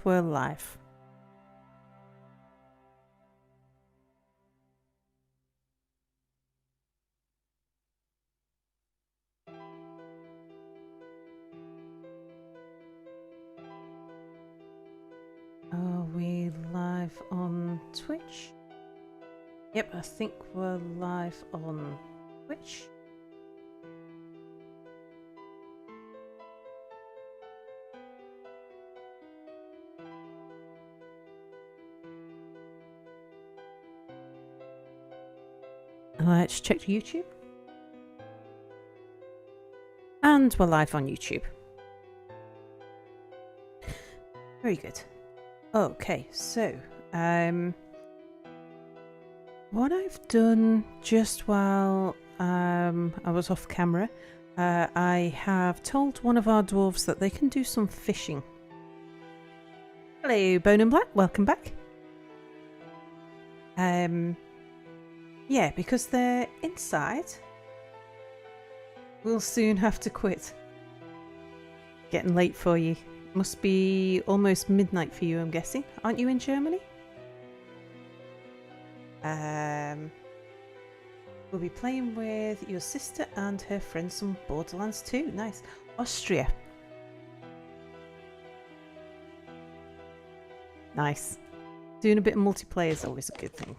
we're live. Are we live on Twitch? Yep, I think we're live on Twitch. Let's check YouTube. And we're live on YouTube. Very good. Okay, so what I've done just while I was off camera, I have told one of our dwarves that they can do some fishing. Hello, Bone and Black, welcome back. Yeah, because they're inside, we'll soon have to quit. Getting late for you. Must be almost midnight for you, I'm guessing. Aren't you in Germany? We'll be playing with your sister and her friends on Borderlands 2. Nice. Austria. Nice. Doing a bit of multiplayer is always a good thing.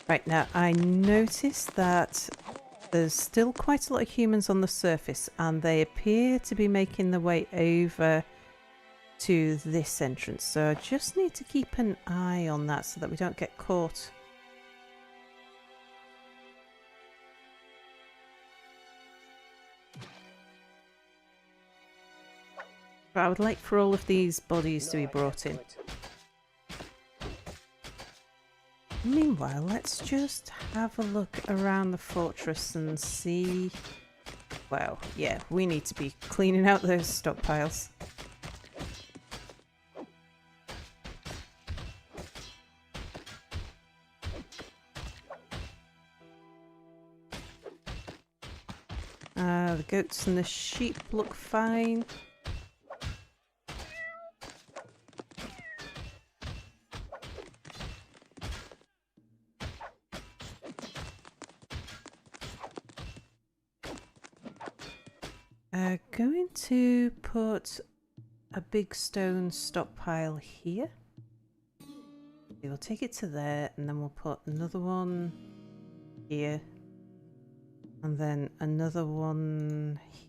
Right, now I noticed that there's still quite a lot of humans on the surface and they appear to be making their way over to this entrance. So I just need to keep an eye on that so that we don't get caught. But I would like for all of these bodies to be brought in. Meanwhile, let's just have a look around the fortress and see... Well, yeah, we need to be cleaning out those stockpiles. The goats and the sheep look fine. Going to put a big stone stockpile here. We'll take it to there and then we'll put another one here and then another one here.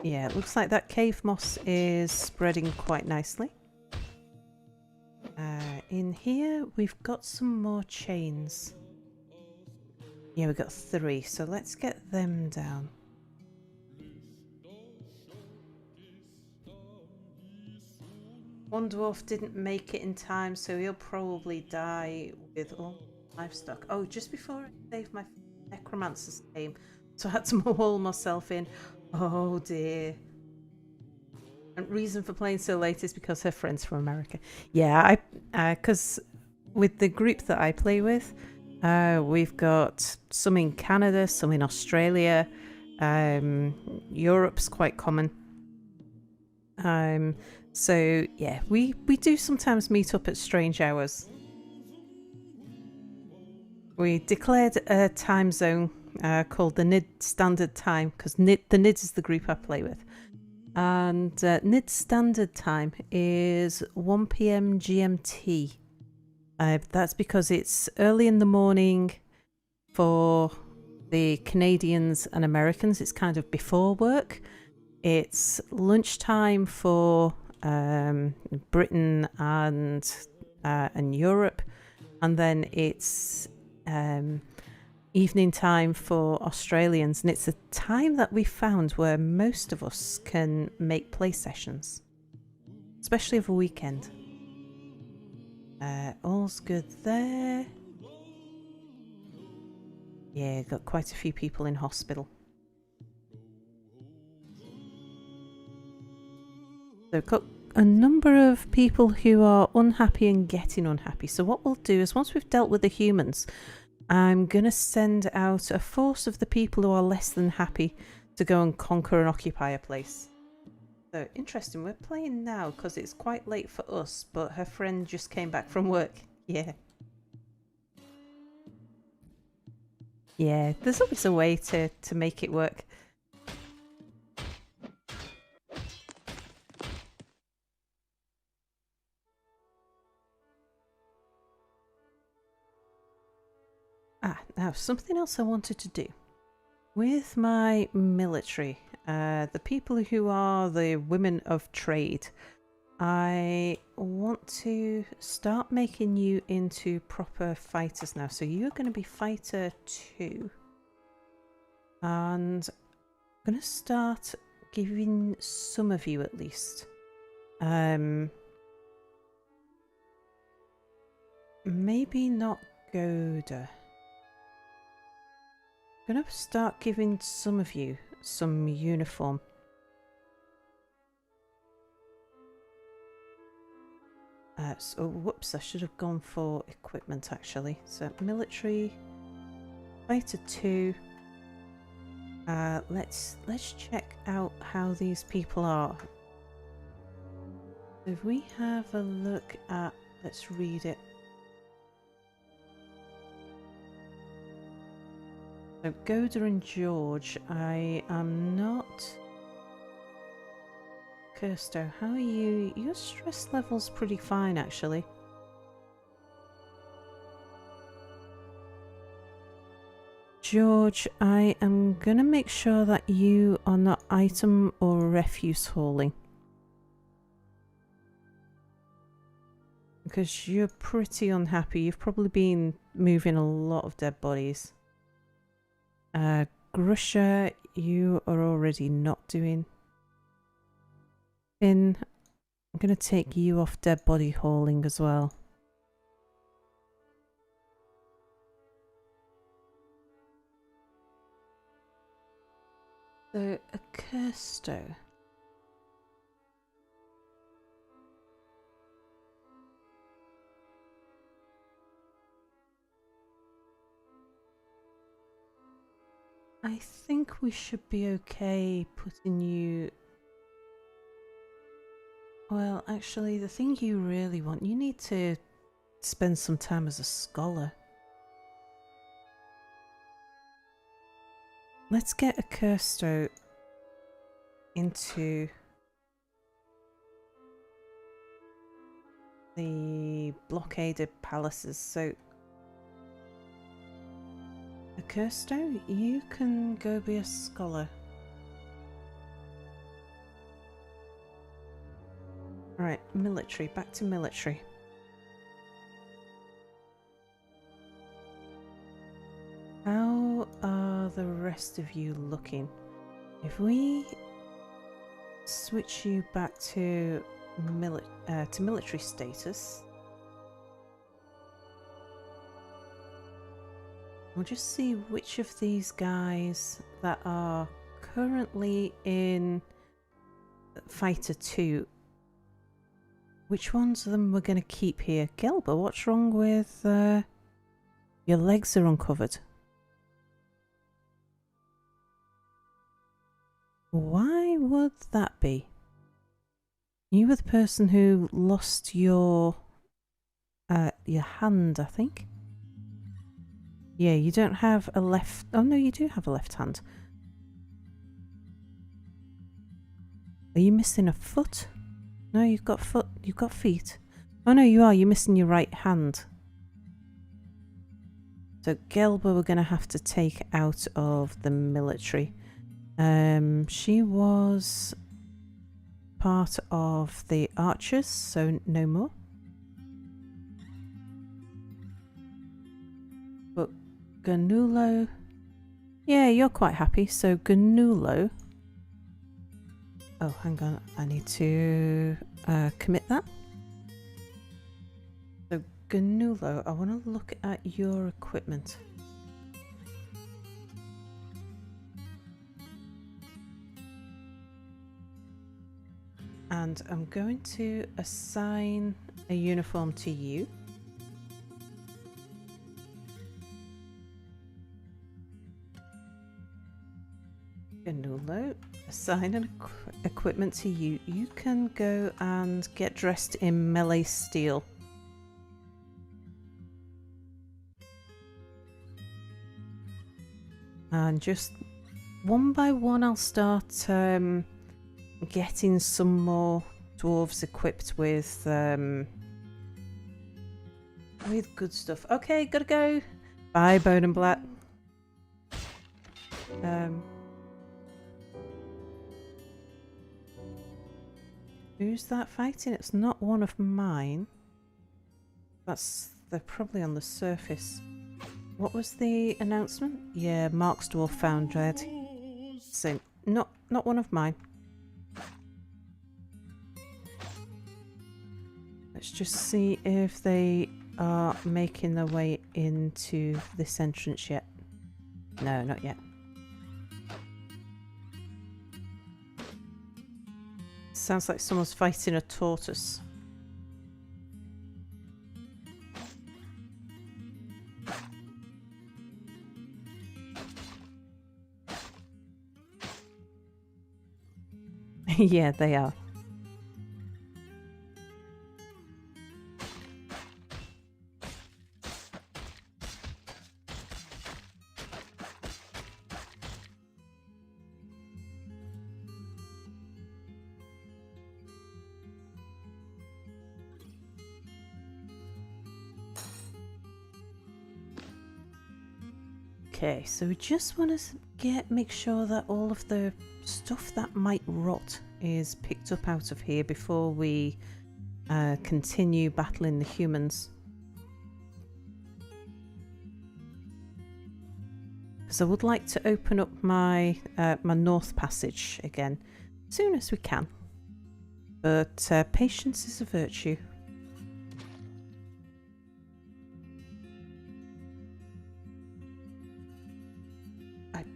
Yeah, it looks like that cave moss is spreading quite nicely. In here, we've got some more chains. Yeah, we've got 3, so let's get them down. One dwarf didn't make it in time, so he'll probably die with all livestock. Oh, just before I saved my necromancer's game, so I had to haul myself in. Oh dear. And reason for playing so late is because her friend's from America. Yeah, because with the group that I play with, we've got some in Canada, some in Australia. Europe's quite common. So yeah, we do sometimes meet up at strange hours. We declared a time zone called the NID Standard Time because the NID is the group I play with. And NID Standard Time is 1 PM GMT. That's because it's early in the morning for the Canadians and Americans. It's kind of before work. It's lunchtime for Britain and Europe. And then it's evening time for Australians, and it's a time that we found where most of us can make play sessions, especially over a weekend. All's good there. Yeah, got quite a few people in hospital. So got a number of people who are unhappy and getting unhappy. So what we'll do is once we've dealt with the humans, I'm going to send out a force of the people who are less than happy to go and conquer and occupy a place. So, interesting. We're playing now because it's quite late for us, but her friend just came back from work. Yeah. Yeah, there's always a way to make it work. Now something else I wanted to do. With my military, the people who are the women of trade, I want to start making you into proper fighters now. So you're going to be fighter 2. And I'm going to start giving some of you at least. Maybe not Goda. I'm going to start giving some of you some uniform. So, whoops, I should have gone for equipment actually. So, military, fighter 2. Let's check out how these people are. If we have a look at, let's read it. So Goda and George, I am not. Kirsto, how are you? Your stress level's pretty fine actually. George, I am gonna make sure that you are not item or refuse hauling. Because you're pretty unhappy. You've probably been moving a lot of dead bodies. Grusha, you are already not doing. Finn, I'm going to take you off dead body hauling as well. So, a Kirsto. I think we should be okay putting you... Well, actually, the thing you really want, you need to spend some time as a scholar. Let's get a Kirsto into the blockaded palaces. So, a Kirsto, you can go be a scholar. Alright, military, back to military. How are the rest of you looking? If we switch you back to military status, we'll just see which of these guys that are currently in fighter 2, which ones of them we're going to keep here. Gelber, what's wrong with your legs are uncovered? Why would that be? You were the person who lost your hand, I think. Yeah, you don't have a left... Oh no, you do have a left hand. Are you missing a foot? No, you've got foot. You've got feet. Oh no, you are. You're missing your right hand. So Gelber we're going to have to take out of the military. She was part of the archers, so no more. But Ganulo, yeah, you're quite happy. So Ganulo, oh, hang on, I need to commit that. So Ganulo, I want to look at your equipment. And I'm going to assign a uniform to you. Ganulo, assign an equipment to you. You can go and get dressed in melee steel. And just one by one I'll start getting some more dwarves equipped with good stuff. Okay, gotta go. Bye, Bone and Black. Who's that fighting? It's not one of mine. They're probably on the surface. What was the announcement? Yeah, Mark's dwarf found dead. So not one of mine. Let's just see if they are making their way into this entrance yet. No, not yet. Sounds like someone's fighting a tortoise. Yeah, they are. Okay, so we just want to make sure that all of the stuff that might rot is picked up out of here before we continue battling the humans. Because I would like to open up my my north passage again as soon as we can. But patience is a virtue.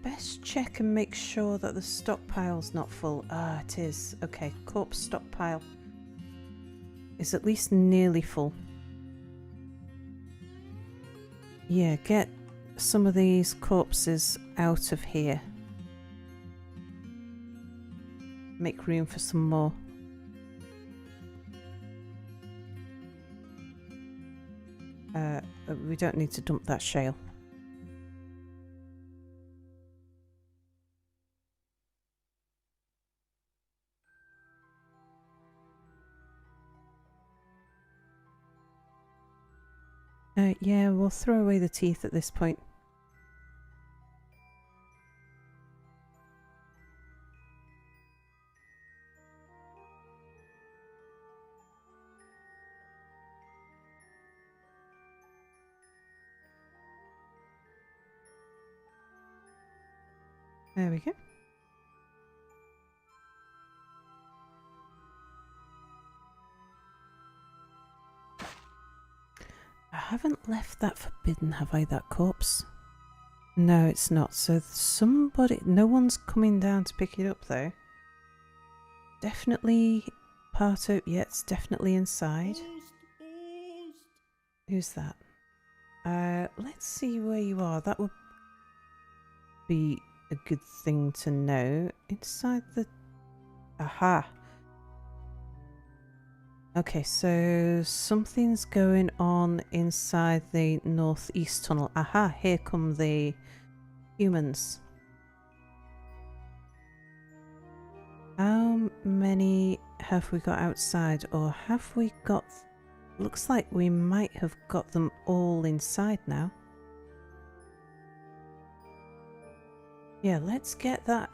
Best check and make sure that the stockpile's not full. Ah, it is. Okay, corpse stockpile is at least nearly full. Yeah, get some of these corpses out of here. Make room for some more. We don't need to dump that shale. Yeah, we'll throw away the teeth at this point. There we go. I haven't left that forbidden, have I, that corpse? No, it's not. So no one's coming down to pick it up though. Definitely part of, yeah, it's definitely inside. Who's that? Let's see where you are. That would be a good thing to know. Inside the... Aha! Okay, so something's going on inside the northeast tunnel. Aha, here come the humans. How many have we got outside? Or have we got... Looks like we might have got them all inside now. Yeah, let's get that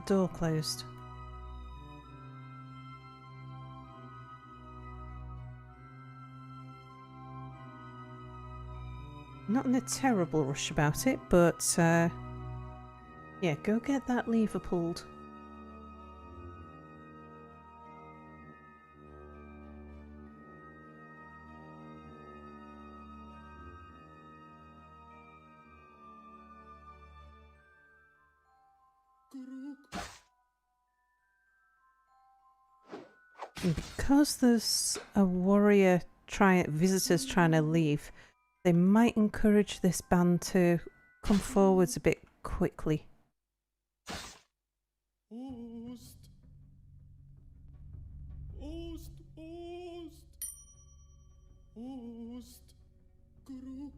door closed. Not in a terrible rush about it, but yeah, go get that lever pulled. And because there's a visitors trying to leave, they might encourage this band to come forwards a bit quickly. Oost. Oost. Oost. Oost. Kuruk.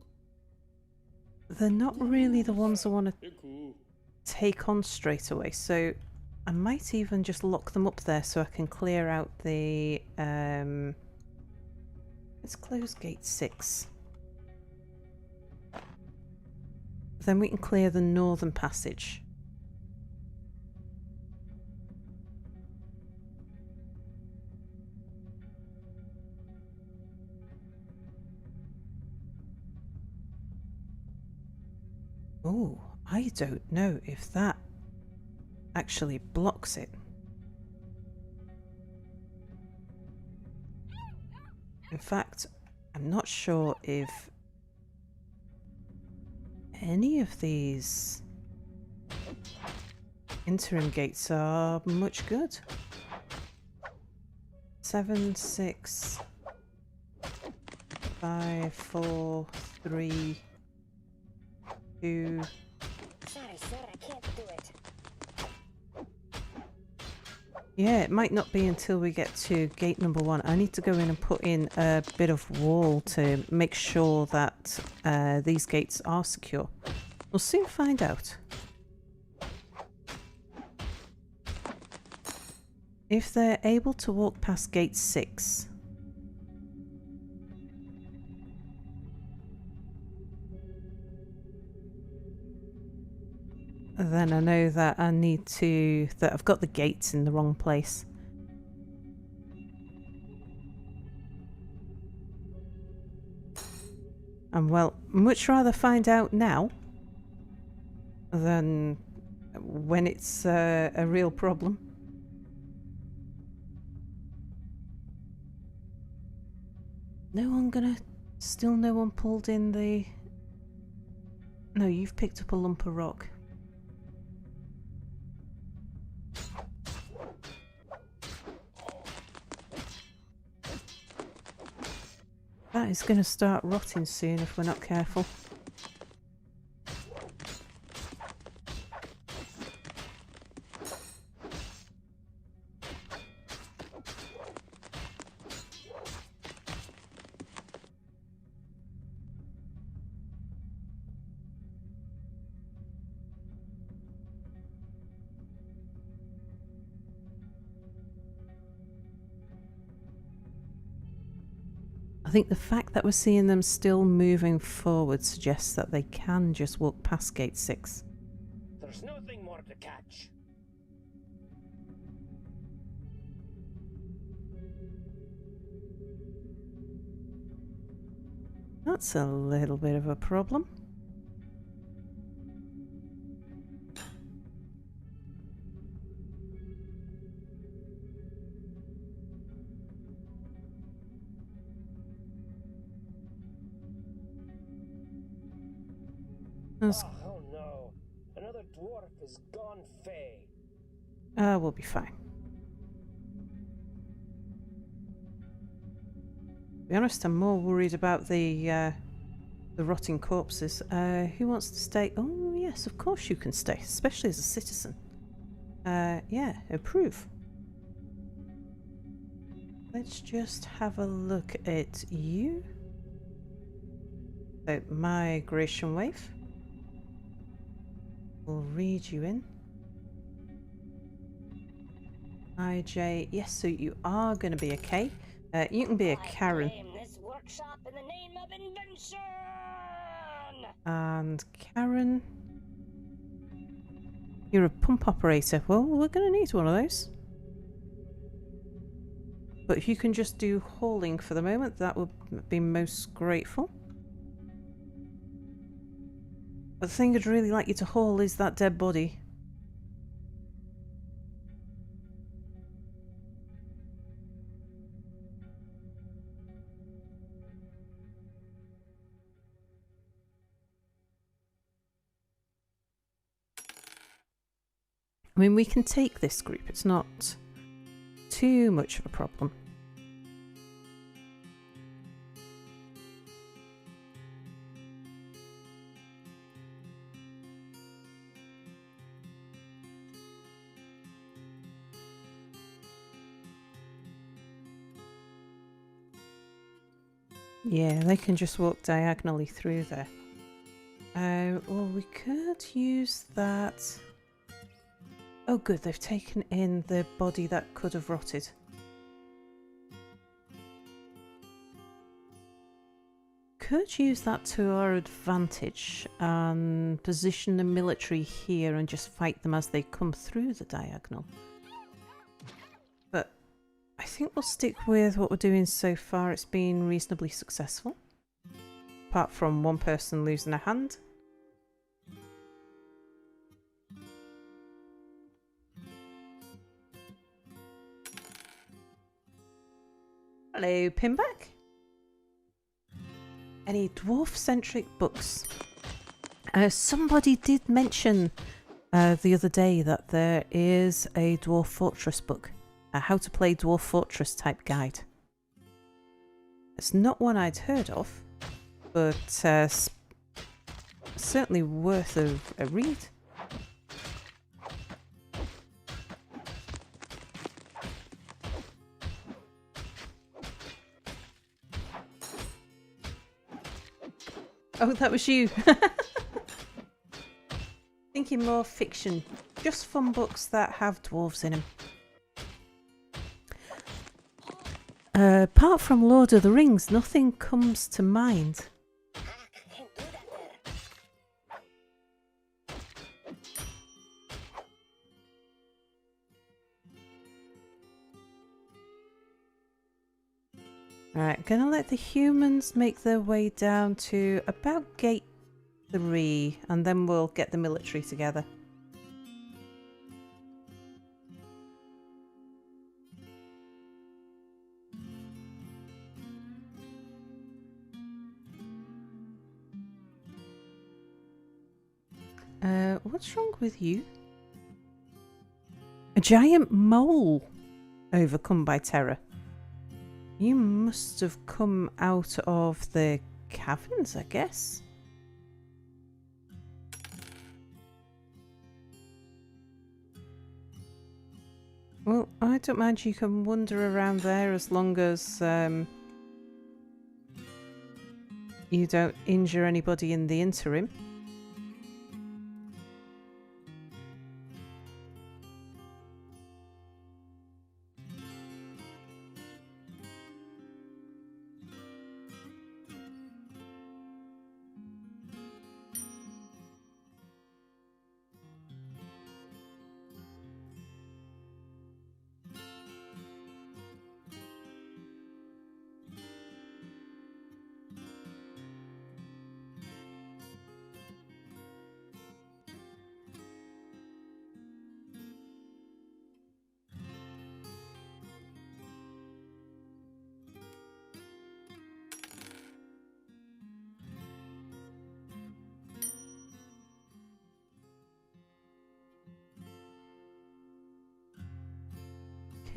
They're not really the ones I want to take on straight away, so I might even just lock them up there so I can clear out the... Let's close gate 6. Then we can clear the northern passage. Oh, I don't know if that actually blocks it. In fact, I'm not sure if any of these interim gates are much good. 7, 6, 5, 4, 3, 2. Sorry, sir, I can't do it. Yeah, it might not be until we get to gate number 1. I need to go in and put in a bit of wall to make sure that these gates are secure. We'll soon find out. If they're able to walk past gate 6, then I know that that I've got the gates in the wrong place. And well, much rather find out now than when it's a real problem. Still no one pulled in the... No, you've picked up a lump of rock. That is going to start rotting soon if we're not careful. I think the fact that we're seeing them still moving forward suggests that they can just walk past gate 6. There's nothing more to catch. That's a little bit of a problem. Oh no. Another dwarf has gone fey. We'll be fine. To be honest, I'm more worried about the rotting corpses. Who wants to stay? Oh yes, of course you can stay, especially as a citizen. Yeah, approve. Let's just have a look at you. So, migration wave. We'll read you in. IJ, yes, so you are going to be a K. You can be a Karen. This workshop in the name of invention. And Karen, you're a pump operator. Well, we're going to need one of those. But if you can just do hauling for the moment, that would be most grateful. But the thing I'd really like you to haul is that dead body. I mean, we can take this group. It's not too much of a problem. Yeah, they can just walk diagonally through there. Well, we could use that. Oh, good, they've taken in the body that could have rotted. Could use that to our advantage and position the military here and just fight them as they come through the diagonal. But I think we'll stick with what we're doing so far. It's been reasonably successful. Apart from one person losing a hand. Hello, Pinback. Any dwarf-centric books? Somebody did mention the other day that there is a Dwarf Fortress book. A how to play Dwarf Fortress type guide. It's not one I'd heard of, but certainly worth a read. Oh, that was you. Thinking more fiction. Just fun books that have dwarves in them. Apart from Lord of the Rings, nothing comes to mind. Can't do that there. Alright, gonna let the humans make their way down to about gate 3 and then we'll get the military together. What's wrong with you? A giant mole overcome by terror. You must have come out of the caverns, I guess. Well, I don't mind, you can wander around there as long as you don't injure anybody in the interim.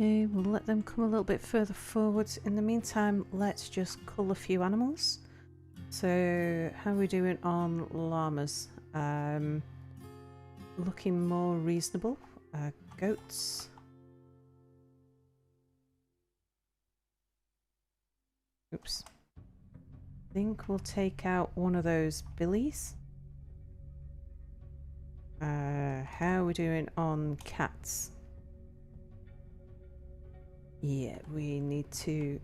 Okay, we'll let them come a little bit further forwards. In the meantime, let's just cull a few animals. So, how are we doing on llamas? Looking more reasonable. Goats. Oops. I think we'll take out one of those billies. How are we doing on cats? Yeah, we need to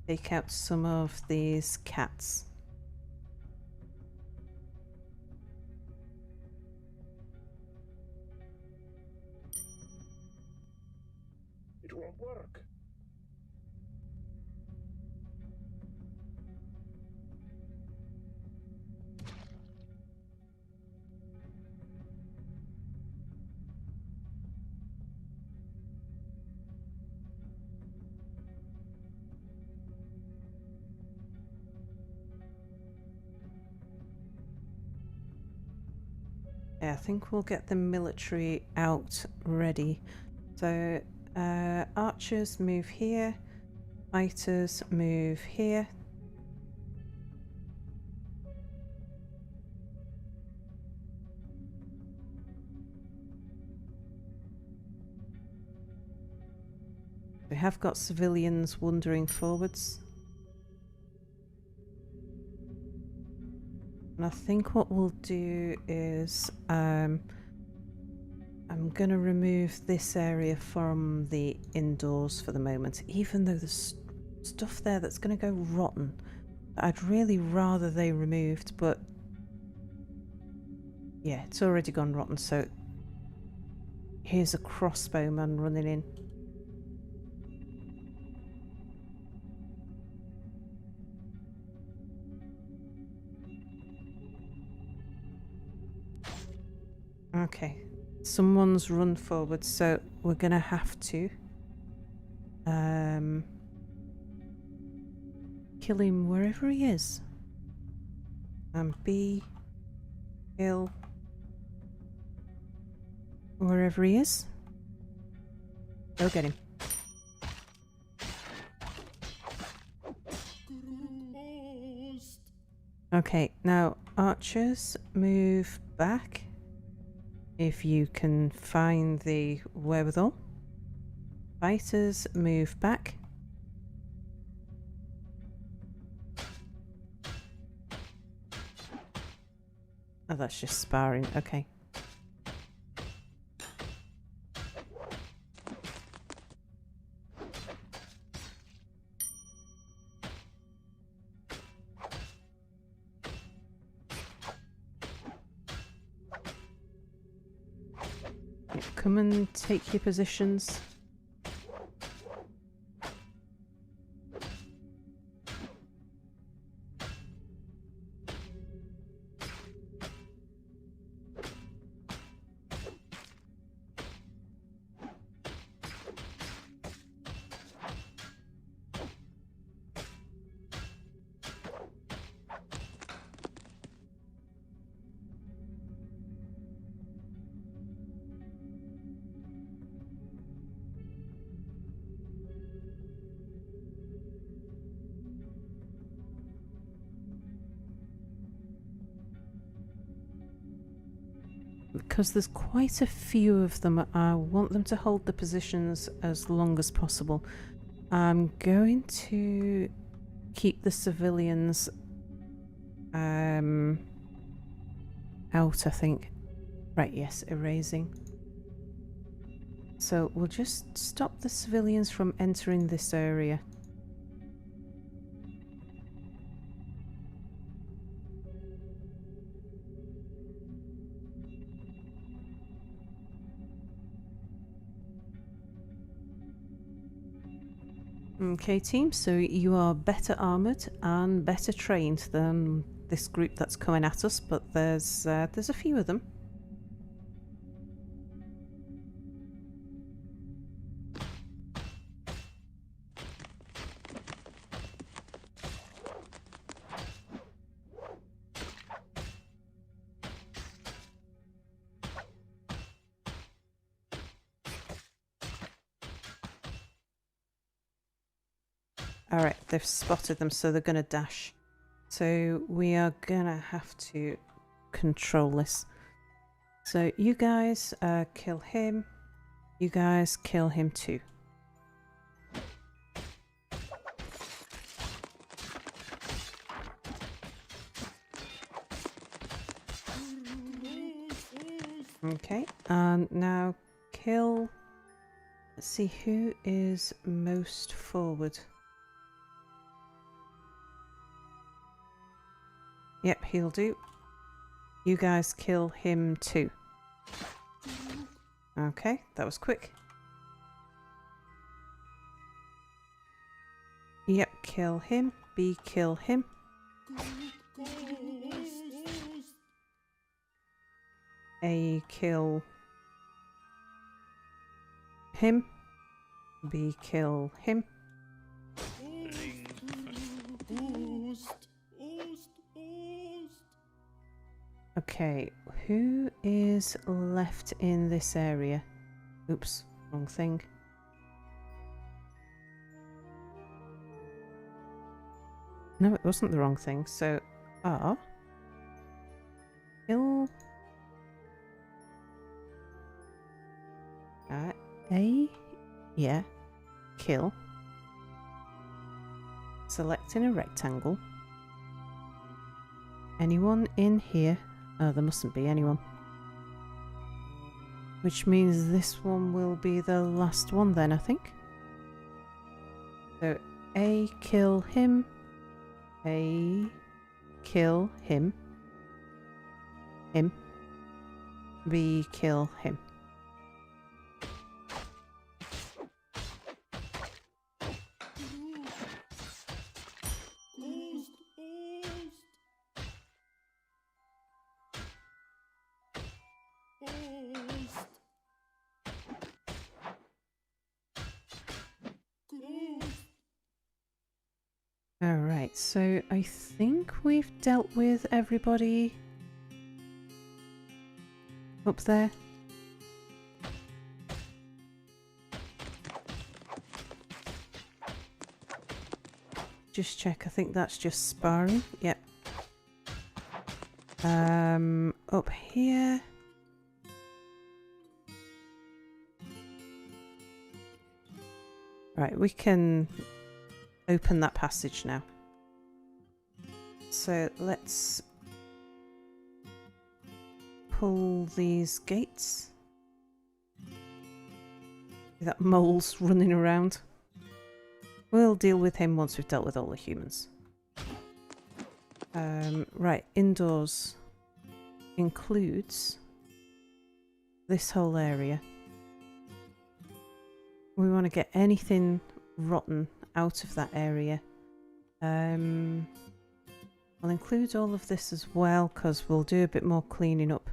take out some of these cats. It won't work. Yeah, I think we'll get the military out ready. So, archers move here, fighters move here. We have got civilians wandering forwards. I think what we'll do is I'm going to remove this area from the indoors for the moment, even though there's stuff there that's going to go rotten. I'd really rather they removed, but yeah, it's already gone rotten, so here's a crossbowman running in. Okay, someone's run forward, so we're gonna have to kill him wherever he is. And B, kill wherever he is. Go get him. Ghost. Okay, now archers, move back if you can find the wherewithal. Fighters, move back. Oh, that's just sparring. Okay. Come and take your positions. Because there's quite a few of them, I want them to hold the positions as long as possible. I'm going to keep the civilians out, I think. Right, yes, erasing. So we'll just stop the civilians from entering this area. Okay, team, so you are better armoured and better trained than this group that's coming at us, but there's a few of them. Alright, they've spotted them, so they're going to dash. So we are going to have to control this. So you guys kill him. You guys kill him too. Okay, and now kill... Let's see who is most forward. Yep, he'll do. You guys kill him too. Okay, that was quick. Yep, kill him. B, kill him. A, kill him. B, kill him. Okay, who is left in this area? Oops, wrong thing. No, it wasn't the wrong thing. So, R. Kill. A. Yeah. Kill. Selecting a rectangle. Anyone in here? Oh, there mustn't be anyone. Which means this one will be the last one then, I think. So, A, kill him. A, kill him. Him. B, kill him. Alright, so I think we've dealt with everybody up there. Just check, I think that's just sparring. Yep. Up here. Right, we can open that passage now. So let's pull these gates. That mole's running around. We'll deal with him once we've dealt with all the humans. Right, indoors includes this whole area. We want to get anything rotten out of that area. I'll include all of this as well because we'll do a bit more cleaning up.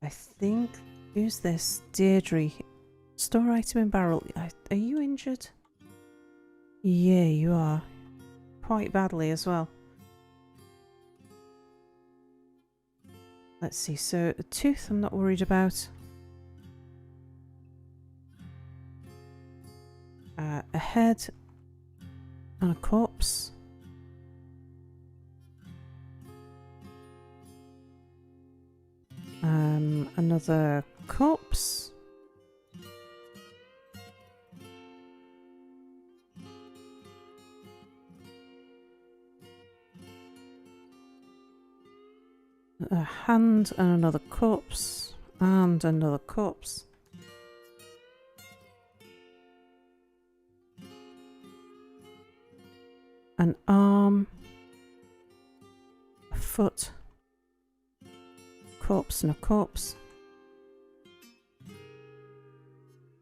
I think, who's this? Deirdre. Store item in barrel. Are you injured? Yeah, you are. Quite badly as well. Let's see, so a tooth I'm not worried about. A head and a corpse. Another corpse. A hand and another corpse. And another corpse. An arm. A foot. Corpse and a corpse.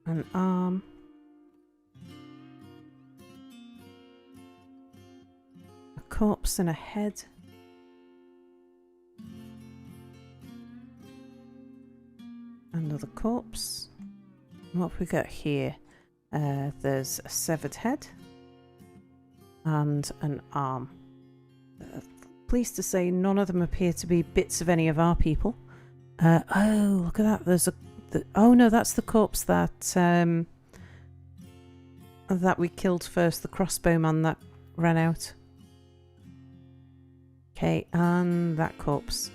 An arm. A corpse and a head. Another corpse. What have we got here? There's a severed head and an arm. Pleased to say none of them appear to be bits of any of our people. Oh, look at that. There's a... oh no, that's the corpse that that we killed first, the crossbowman that ran out. Okay, and that corpse.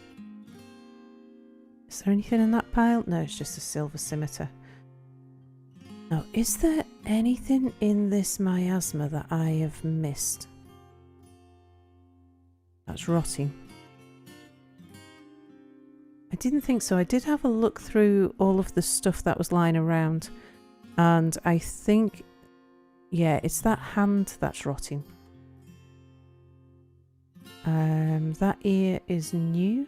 Is there anything in that pile? No, it's just a silver scimitar. Now, is there anything in this miasma that I have missed? That's rotting. I didn't think so. I did have a look through all of the stuff that was lying around, and I think, yeah, it's that hand that's rotting. That ear is new.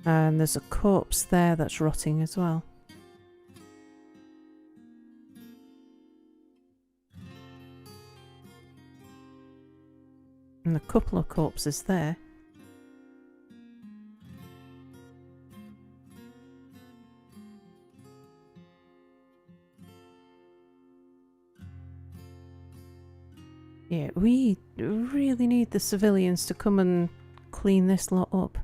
And there's a corpse there that's rotting as well. And a couple of corpses there. Yeah, we really need the civilians to come and clean this lot up.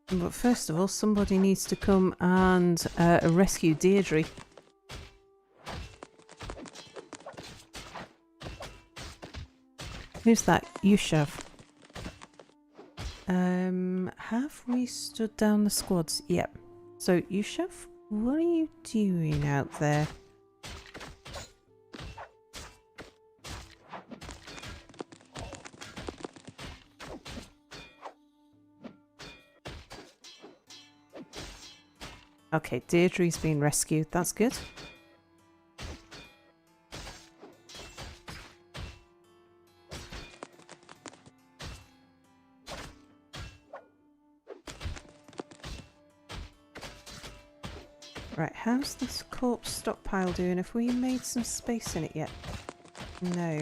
But first of all, somebody needs to come and rescue Deirdre. Who's that? Yushav. Have we stood down the squads? Yep. So, Yushav, what are you doing out there? Okay, Deirdre's been rescued. That's good. Right, how's this corpse stockpile doing? Have we made some space in it yet? No.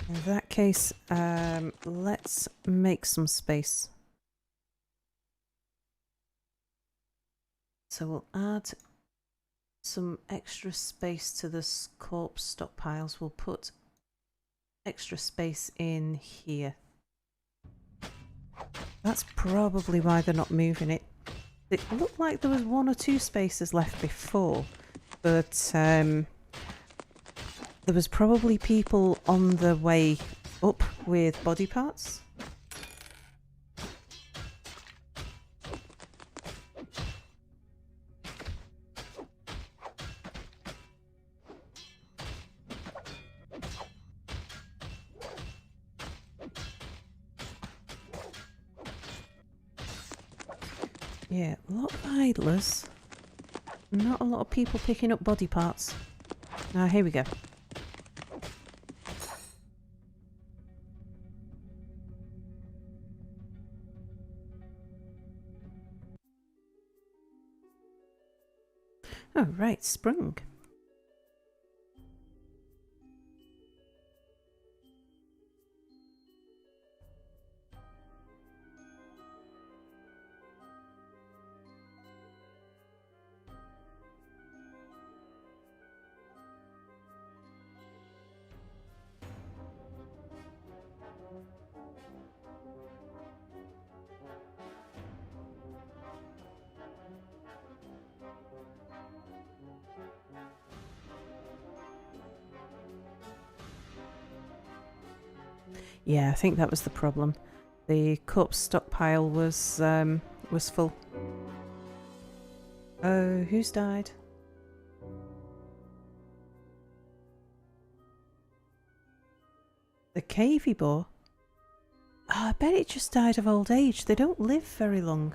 In that case, let's make some space. So we'll add some extra space to this corpse stockpiles. We'll put extra space in here. That's probably why they're not moving it. It looked like there was 1 or 2 spaces left before, but there was probably people on the way up with body parts. Yeah, a lot of idlers. Not a lot of people picking up body parts. Ah, here we go. Oh, right, sprung. Yeah, I think that was the problem. The corpse stockpile was full. Oh, who's died? The cavy boar? Oh, I bet it just died of old age. They don't live very long.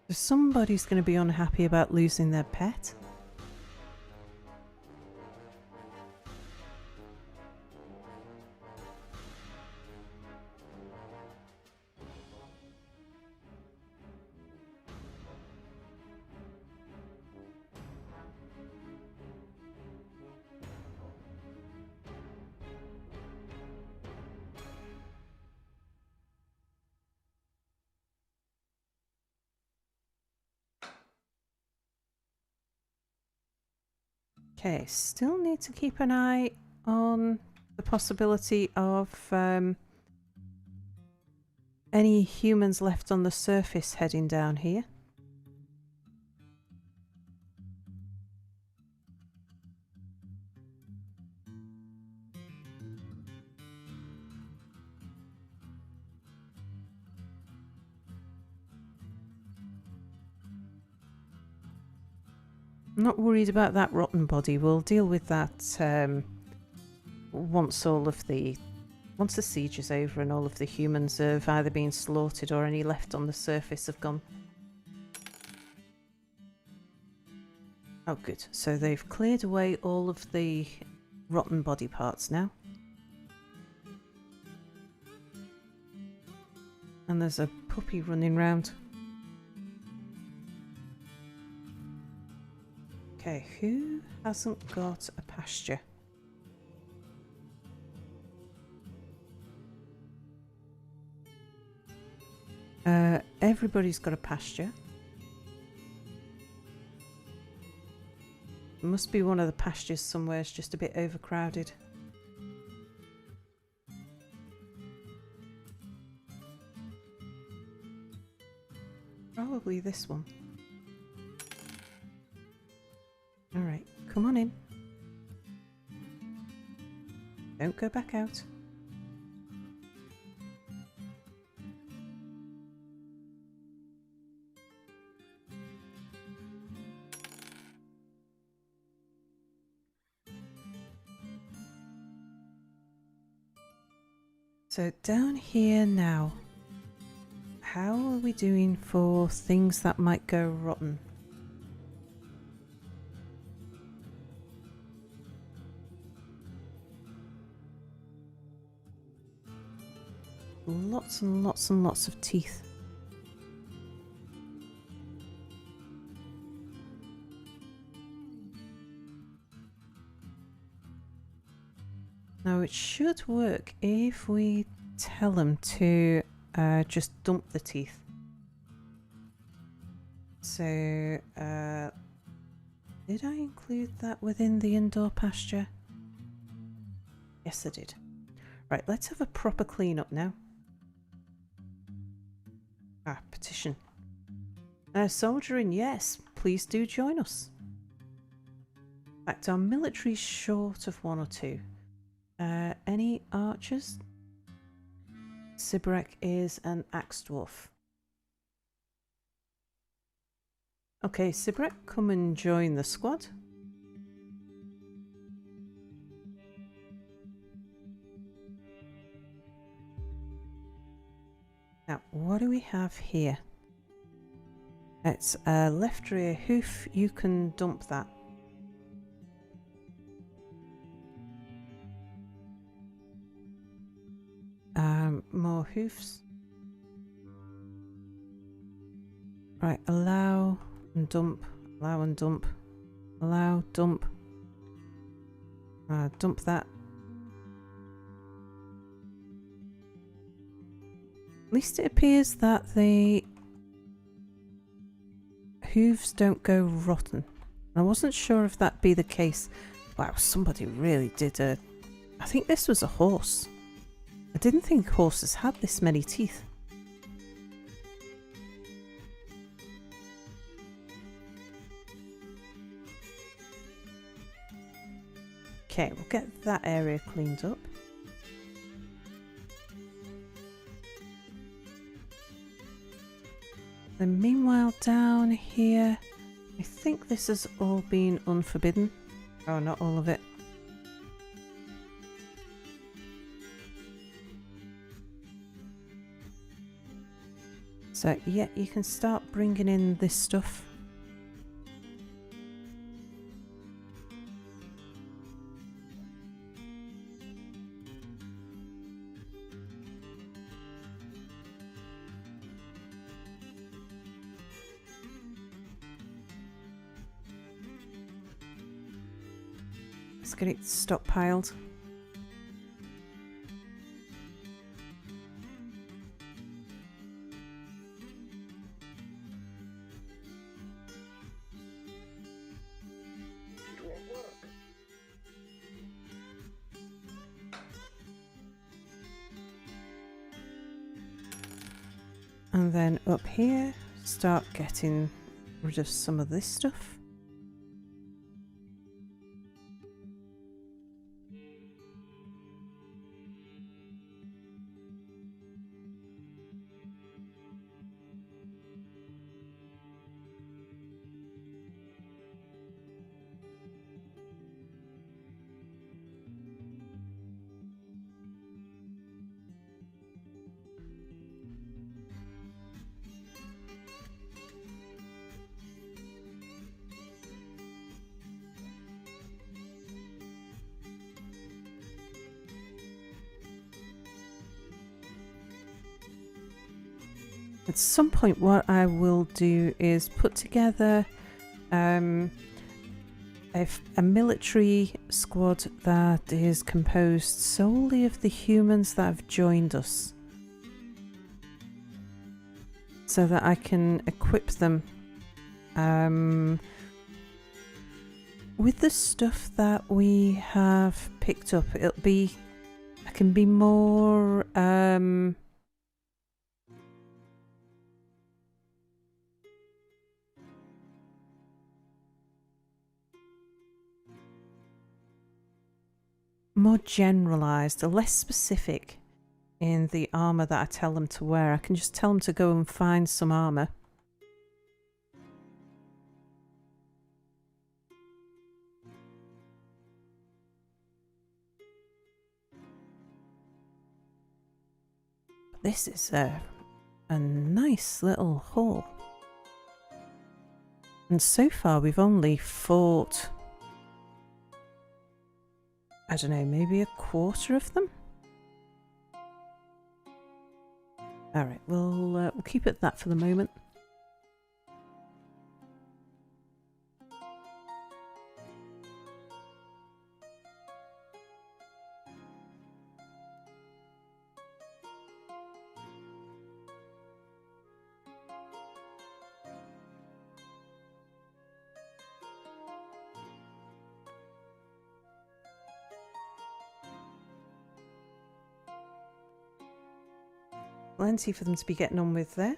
So somebody's going to be unhappy about losing their pet. Okay, still need to keep an eye on the possibility of any humans left on the surface heading down here. I'm not worried about that rotten body. We'll deal with that once the siege is over and all of the humans have either been slaughtered or any left on the surface have gone. Oh good, so they've cleared away all of the rotten body parts now. And there's a puppy running round. Okay, who hasn't got a pasture? Everybody's got a pasture. Must be one of the pastures somewhere, it's just a bit overcrowded. Probably this one. Alright, come on in. Don't go back out. So down here now, how are we doing for things that might go rotten? Lots and lots and lots of teeth. Now it should work if we tell them to just dump the teeth. So, did I include that within the indoor pasture? Yes, I did. Right, let's have a proper clean up now. Petition. Soldiering, yes, please do join us. In fact, our military's short of 1 or 2. Any archers? Sibrek is an axe dwarf. Okay, Sibrek, come and join the squad. Now, what do we have here? It's a left rear hoof. You can dump that. More hoofs. Right, allow and dump. Allow and dump. Allow, dump. Dump that. At least it appears that the hooves don't go rotten. I wasn't sure if that'd be the case. Wow, somebody really did a... I think this was a horse. I didn't think horses had this many teeth. Okay, we'll get that area cleaned up. Then meanwhile down here, I think this has all been unforbidden. Oh, not all of it. So yeah, you can start bringing in this stuff. Let's get it stockpiled. It won't work. And then up here, start getting rid of some of this stuff. At some point what I will do is put together a military squad that is composed solely of the humans that have joined us, so that I can equip them with the stuff that we have picked up. I can be more more generalised, less specific in the armour that I tell them to wear. I can just tell them to go and find some armour. This is a nice little hall. And so far we've only fought, I don't know, maybe a quarter of them? Alright, we'll keep it at that for the moment. Plenty for them to be getting on with there.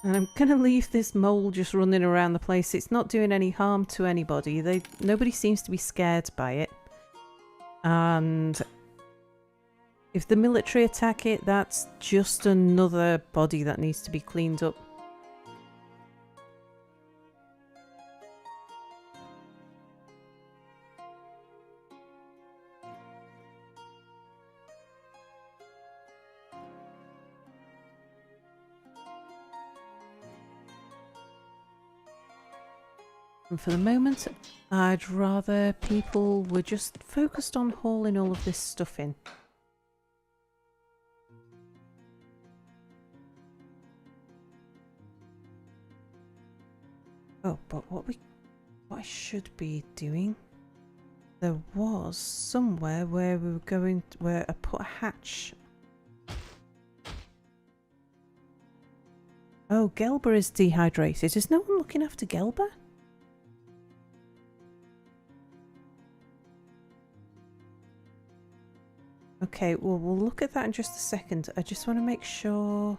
And I'm going to leave this mole just running around the place. It's not doing any harm to anybody. Nobody seems to be scared by it. And if the military attack it, that's just another body that needs to be cleaned up. And for the moment, I'd rather people were just focused on hauling all of this stuff in. Oh, but what I should be doing, there was somewhere where we were going, where I put a hatch. Oh, Gelber is dehydrated. Is no one looking after Gelber? Okay, well, we'll look at that in just a second. I just want to make sure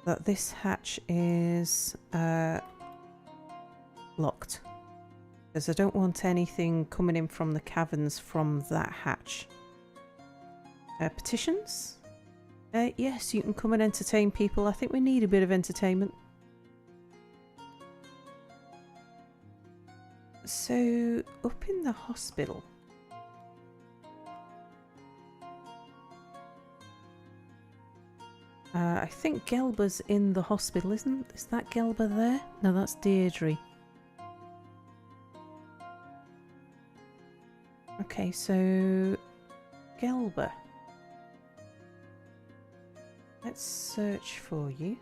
that this hatch is locked. Because I don't want anything coming in from the caverns from that hatch. Petitions? Yes, you can come and entertain people. I think we need a bit of entertainment. So, up in the hospital. I think Gelber's in the hospital, isn't? Is that Gelber there? No, that's Deirdre. Okay, so Gelber. Let's search for you.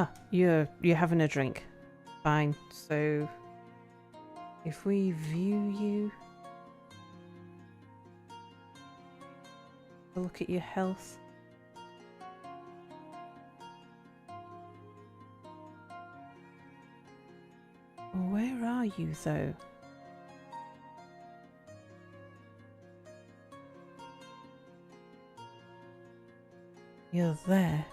Ah, you're having a drink. Fine. So if we view you, look at your health. Where are you though? You're there.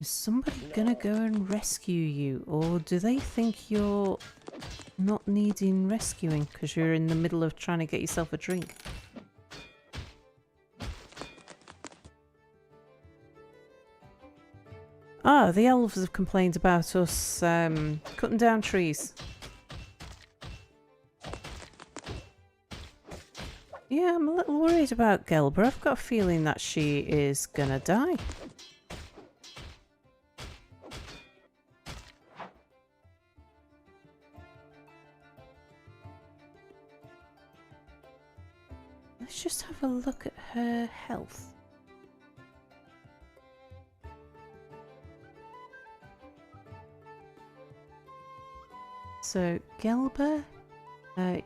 Is somebody gonna go and rescue you, or do they think you're not needing rescuing because you're in the middle of trying to get yourself a drink? Ah, the elves have complained about us cutting down trees. Yeah, I'm a little worried about Gelber. I've got a feeling that she is gonna die. Let's just have a look at her health. So, Gelber,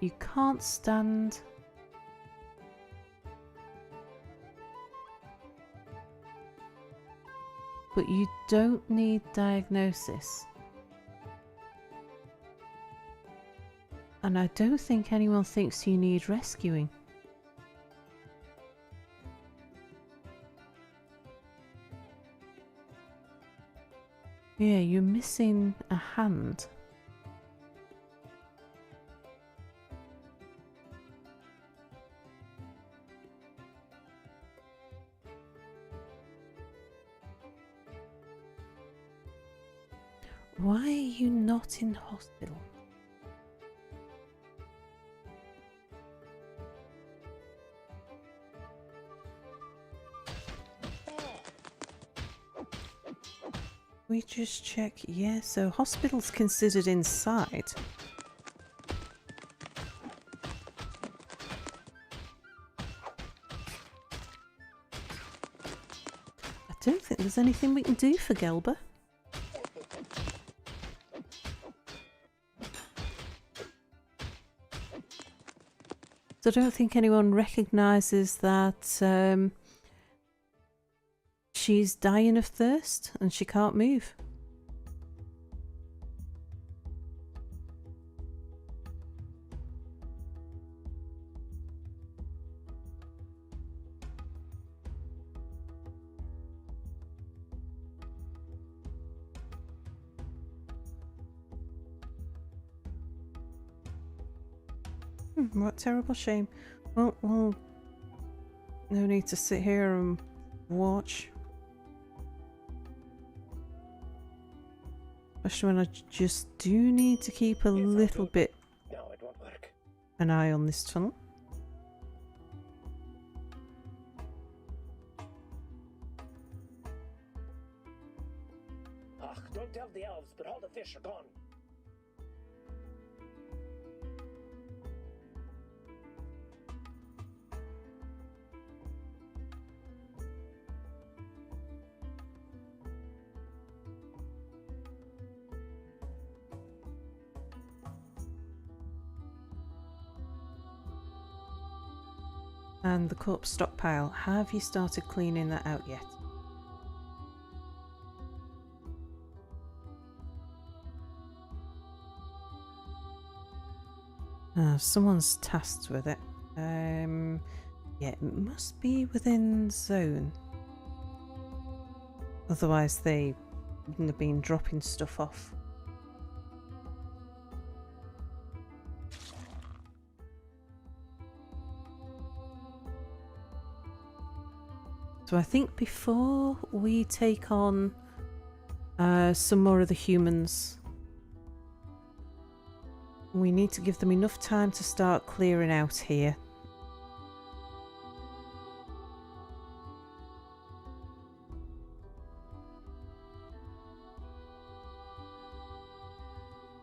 you can't stand but you don't need diagnosis. And I don't think anyone thinks you need rescuing. Yeah, you're missing a hand. Why are you not in hospital? We just check. Yeah, so hospital's considered inside. I don't think there's anything we can do for Gelber. So I don't think anyone recognises that she's dying of thirst and she can't move. What terrible shame. Well, no need to sit here and watch. Especially when I just do need to keep a little bit No, it won't work. an eye on this tunnel. Ach, don't tell the elves, but all the fish are gone. And the corpse stockpile. Have you started cleaning that out yet? Someone's tasked with it. Yeah, it must be within zone. Otherwise they wouldn't have been dropping stuff off. So I think before we take on some more of the humans, we need to give them enough time to start clearing out here.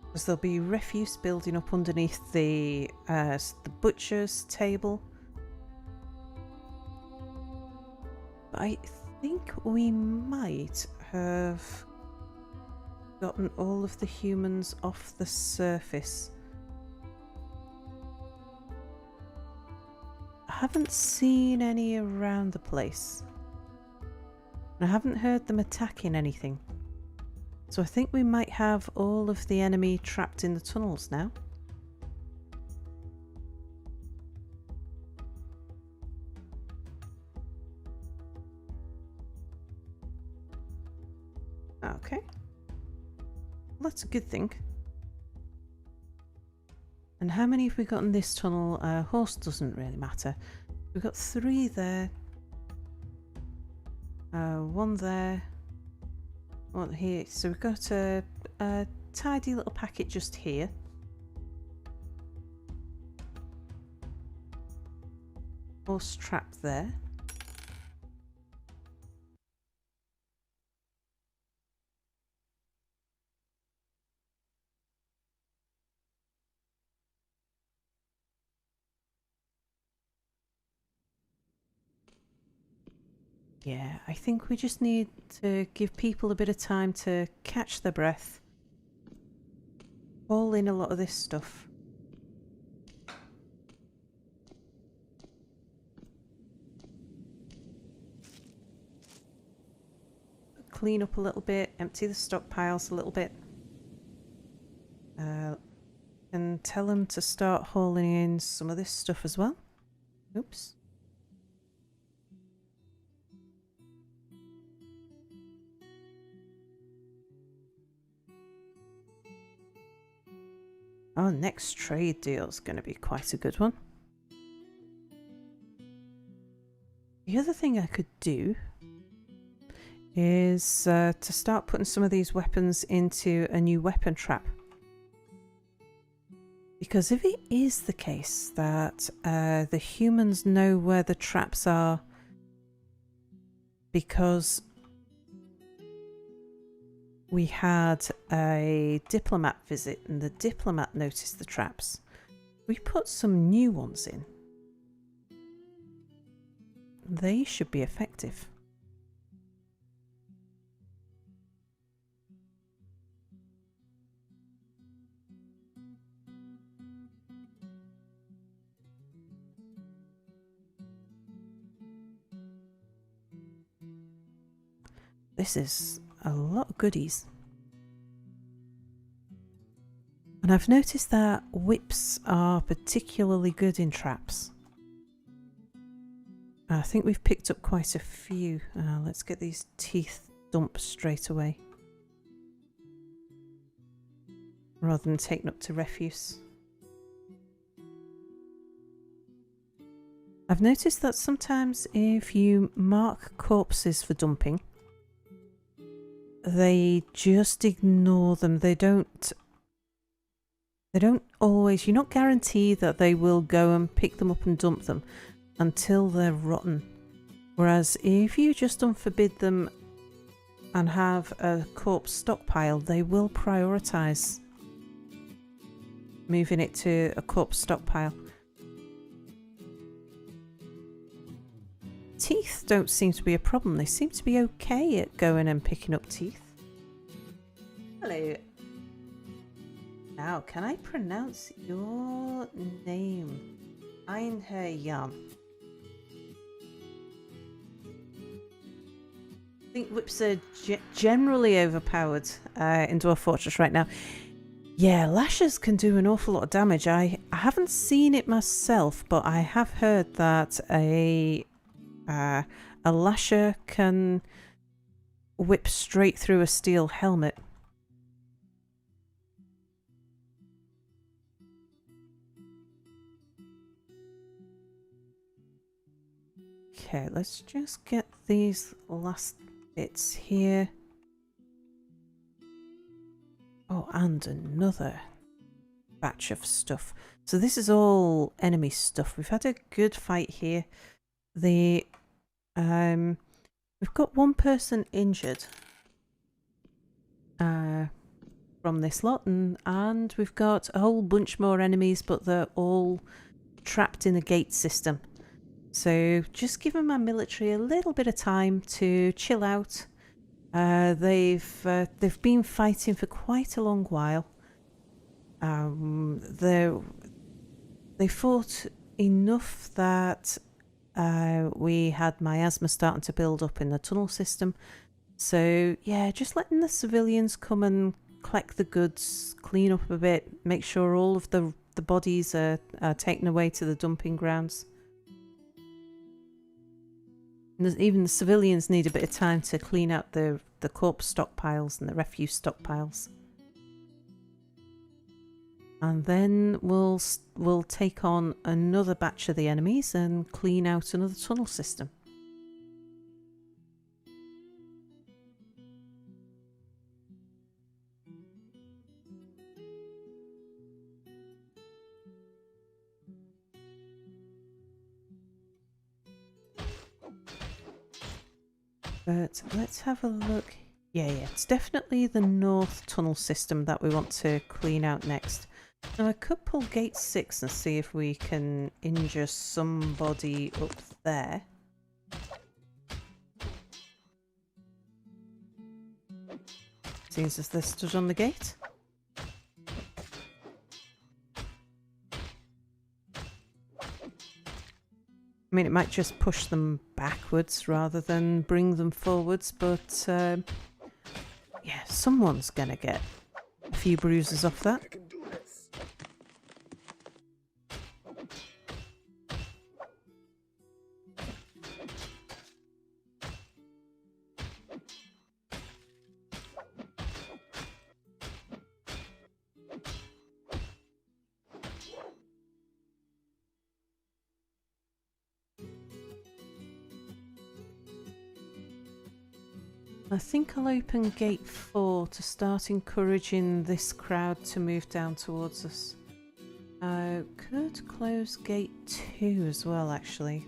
Because there'll be refuse building up underneath the butcher's table. I think we might have gotten all of the humans off the surface. I haven't seen any around the place. I haven't heard them attacking anything. So I think we might have all of the enemy trapped in the tunnels now. Okay. Well, that's a good thing. And how many have we got in this tunnel? Horse doesn't really matter. We've got 3 there. 1 there. 1 here. So we've got a tidy little packet just here. Horse trapped there. Yeah, I think we just need to give people a bit of time to catch their breath. Haul in a lot of this stuff. clean up a little bit, empty the stockpiles a little bit. And tell them to start hauling in some of this stuff as well. Oops. Our next trade deal is going to be quite a good one. The other thing I could do is to start putting some of these weapons into a new weapon trap. Because if it is the case that the humans know where the traps are because we had a diplomat visit and the diplomat noticed the traps, we put some new ones in. They should be effective. This is a lot of goodies. And I've noticed that whips are particularly good in traps. I think we've picked up quite a few. Let's get these teeth dumped straight away, rather than taken up to refuse. I've noticed that sometimes if you mark corpses for dumping, they just ignore them. They don't always, you're not guaranteed that they will go and pick them up and dump them until they're rotten. Whereas if you just unforbid them and have a corpse stockpile, they will prioritise moving it to a corpse stockpile. Teeth don't seem to be a problem. They seem to be okay at going and picking up teeth. Hello. Now, can I pronounce your name? Einherjan. I think whips are generally overpowered in Dwarf Fortress right now. Yeah, lashes can do an awful lot of damage. I haven't seen it myself, but I have heard that a lasher can whip straight through a steel helmet. Okay, let's just get these last bits here. Oh, and another batch of stuff. So this is all enemy stuff. We've had a good fight here. We've got one person injured from this lot, and we've got a whole bunch more enemies, but they're all trapped in a gate system. So just giving my military a little bit of time to chill out. They've been fighting for quite a long while. They fought enough that we had miasma starting to build up in the tunnel system. So yeah, just letting the civilians come and collect the goods, clean up a bit, make sure all of the bodies are taken away to the dumping grounds. Even the civilians need a bit of time to clean out the corpse stockpiles and the refuse stockpiles. And then we'll take on another batch of the enemies and clean out another tunnel system. But let's have a look. Yeah, it's definitely the north tunnel system that we want to clean out next. Now I could pull gate 6 and see if we can injure somebody up there. Seems as they're stood on the gate. I mean, it might just push them backwards rather than bring them forwards, but yeah, someone's gonna get a few bruises off that. I can do this. I think I'll open gate 4 to start encouraging this crowd to move down towards us. Could close gate 2 as well, actually.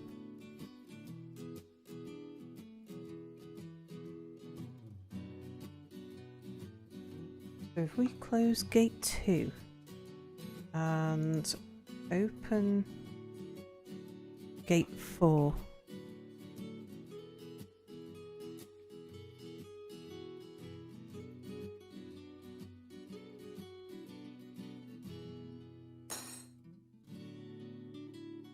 So if we close gate 2 and open gate 4.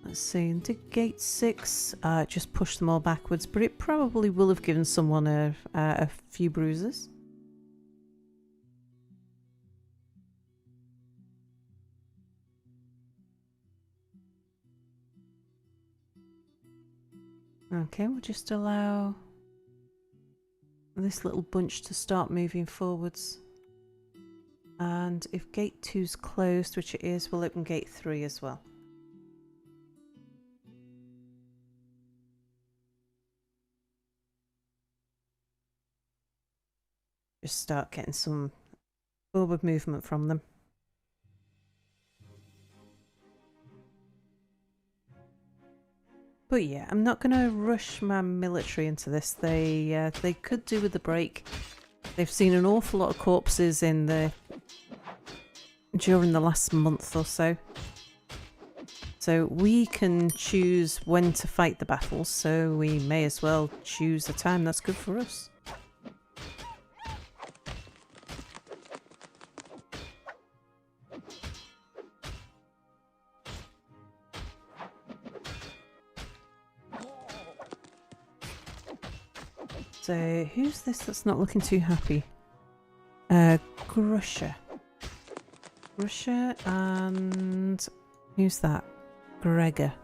Let's see, and did gate 6 just push them all backwards, but it probably will have given someone a few bruises. Okay, we'll just allow this little bunch to start moving forwards. And if gate 2's closed, which it is, we'll open gate 3 as well. Just start getting some forward movement from them. But yeah, I'm not going to rush my military into this. They could do with the break. They've seen an awful lot of corpses during the last month or so. So we can choose when to fight the battles, so we may as well choose a time that's good for us. So, who's this that's not looking too happy? Grusher. Grusher and... who's that? Gregor.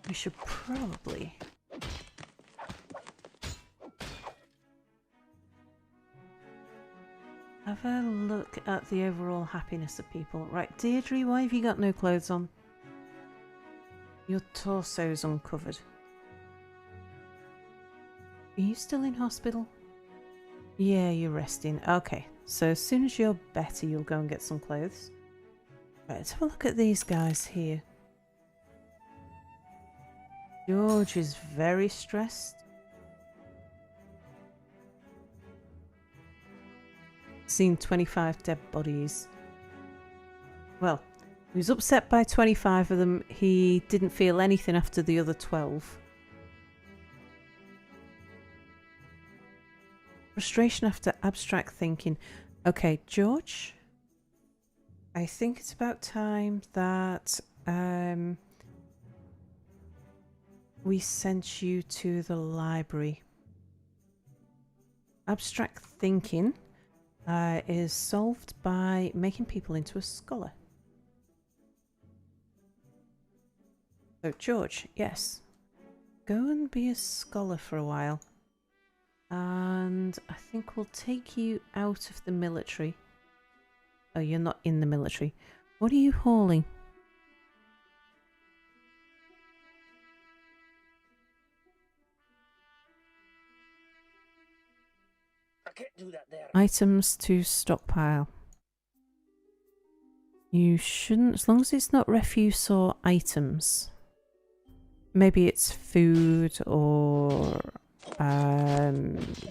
We should probably... have a look at the overall happiness of people. Right, Deirdre, why have you got no clothes on? Your torso's uncovered. Are you still in hospital? Yeah, you're resting. Okay, so as soon as you're better, you'll go and get some clothes. Right, let's have a look at these guys here. George is very stressed. Seen 25 dead bodies. Well, he was upset by 25 of them. He didn't feel anything after the other 12. Frustration after abstract thinking. Okay, George. I think it's about time that we sent you to the library. Abstract thinking is solved by making people into a scholar. So, George, yes. Go and be a scholar for a while. And I think we'll take you out of the military. Oh, you're not in the military. What are you hauling? I can't do that there. Items to stockpile. You shouldn't, as long as it's not refuse or items. Maybe it's food or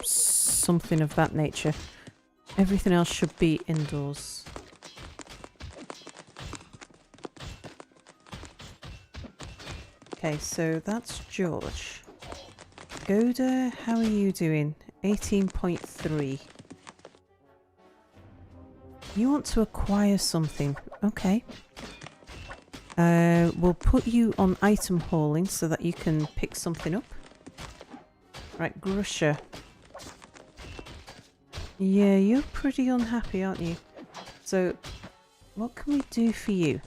something of that nature. Everything else should be indoors. Okay, so that's George. Goda, how are you doing? 18.3. You want to acquire something. Okay. We'll put you on item hauling so that you can pick something up. Right, Grusher. Yeah, you're pretty unhappy, aren't you? So, what can we do for you?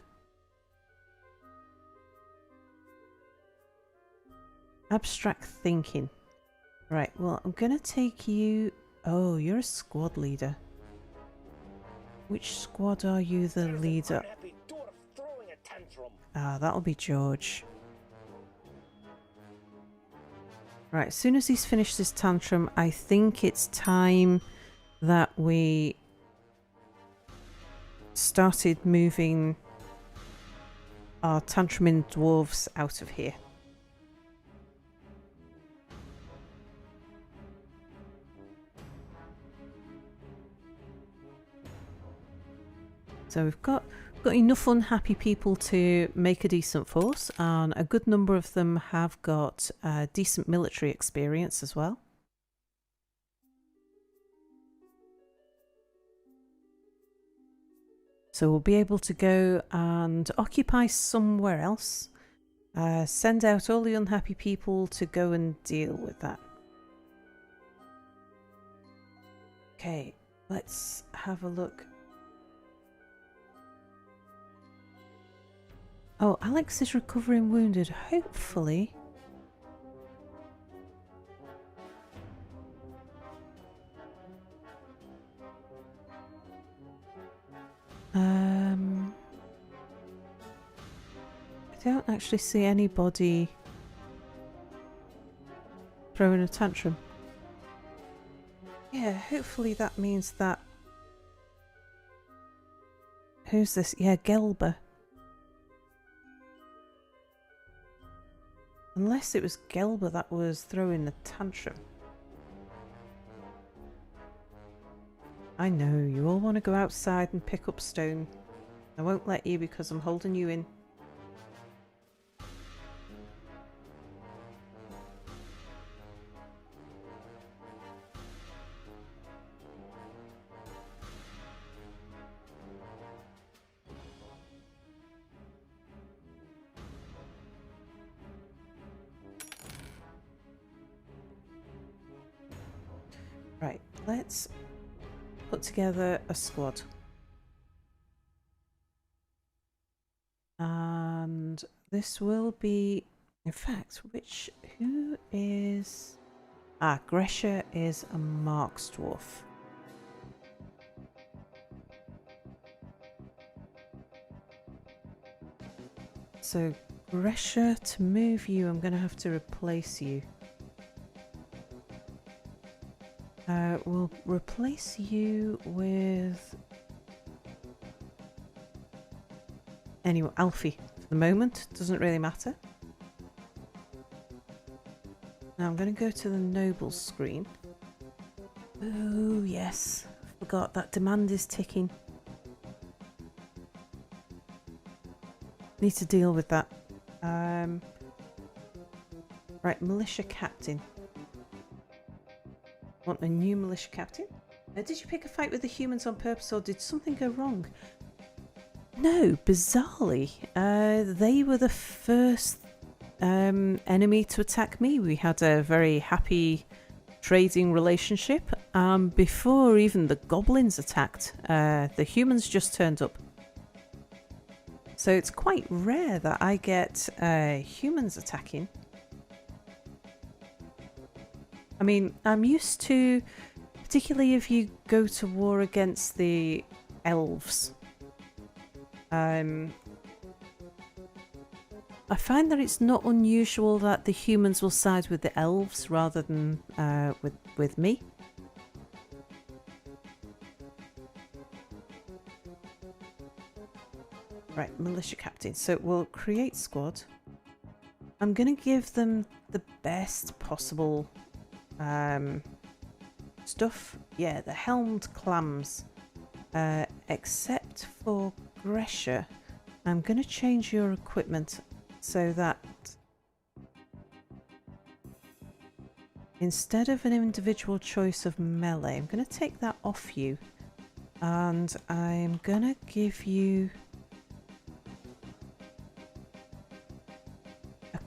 Abstract thinking. Right, well, I'm gonna take you... Oh, you're a squad leader. Which squad are you the There's an leader? unhappy dwarf throwing a tantrum. Ah, that'll be George. Right, as soon as he's finished his tantrum, I think it's time that we started moving our tantruming dwarves out of here. So we've got enough unhappy people to make a decent force, and a good number of them have got decent military experience as well. So we'll be able to go and occupy somewhere else. Send out all the unhappy people to go and deal with that. Okay, let's have a look. Oh, Alex is recovering wounded. Hopefully. I don't actually see anybody throwing a tantrum. Yeah, hopefully that means that... Who's this? Yeah, Gelber. Unless it was Gelber that was throwing the tantrum. I know, you all want to go outside and pick up stone. I won't let you because I'm holding you in. Right, let's put together a squad. And this will be, in fact, who is... Ah, Gresha is a Marks dwarf. So, Gresha, to move you, I'm going to have to replace you. We'll replace you with... Anyway, Alfie. For the moment, doesn't really matter. Now I'm going to go to the nobles screen. Oh yes, forgot that demand is ticking. Need to deal with that. Right, militia captain. Want a new militia captain? Did you pick a fight with the humans on purpose, or did something go wrong? No, bizarrely, they were the first enemy to attack me. We had a very happy trading relationship. Before even the goblins attacked, the humans just turned up. So it's quite rare that I get humans attacking. I mean, I'm used to, particularly if you go to war against the elves. I find that it's not unusual that the humans will side with the elves rather than with me. Right, militia captain. So we'll create squad. I'm going to give them the best possible stuff. Yeah, the helmed clams. Except for Gresha, I'm going to change your equipment so that instead of an individual choice of melee, I'm going to take that off you, and I'm going to give you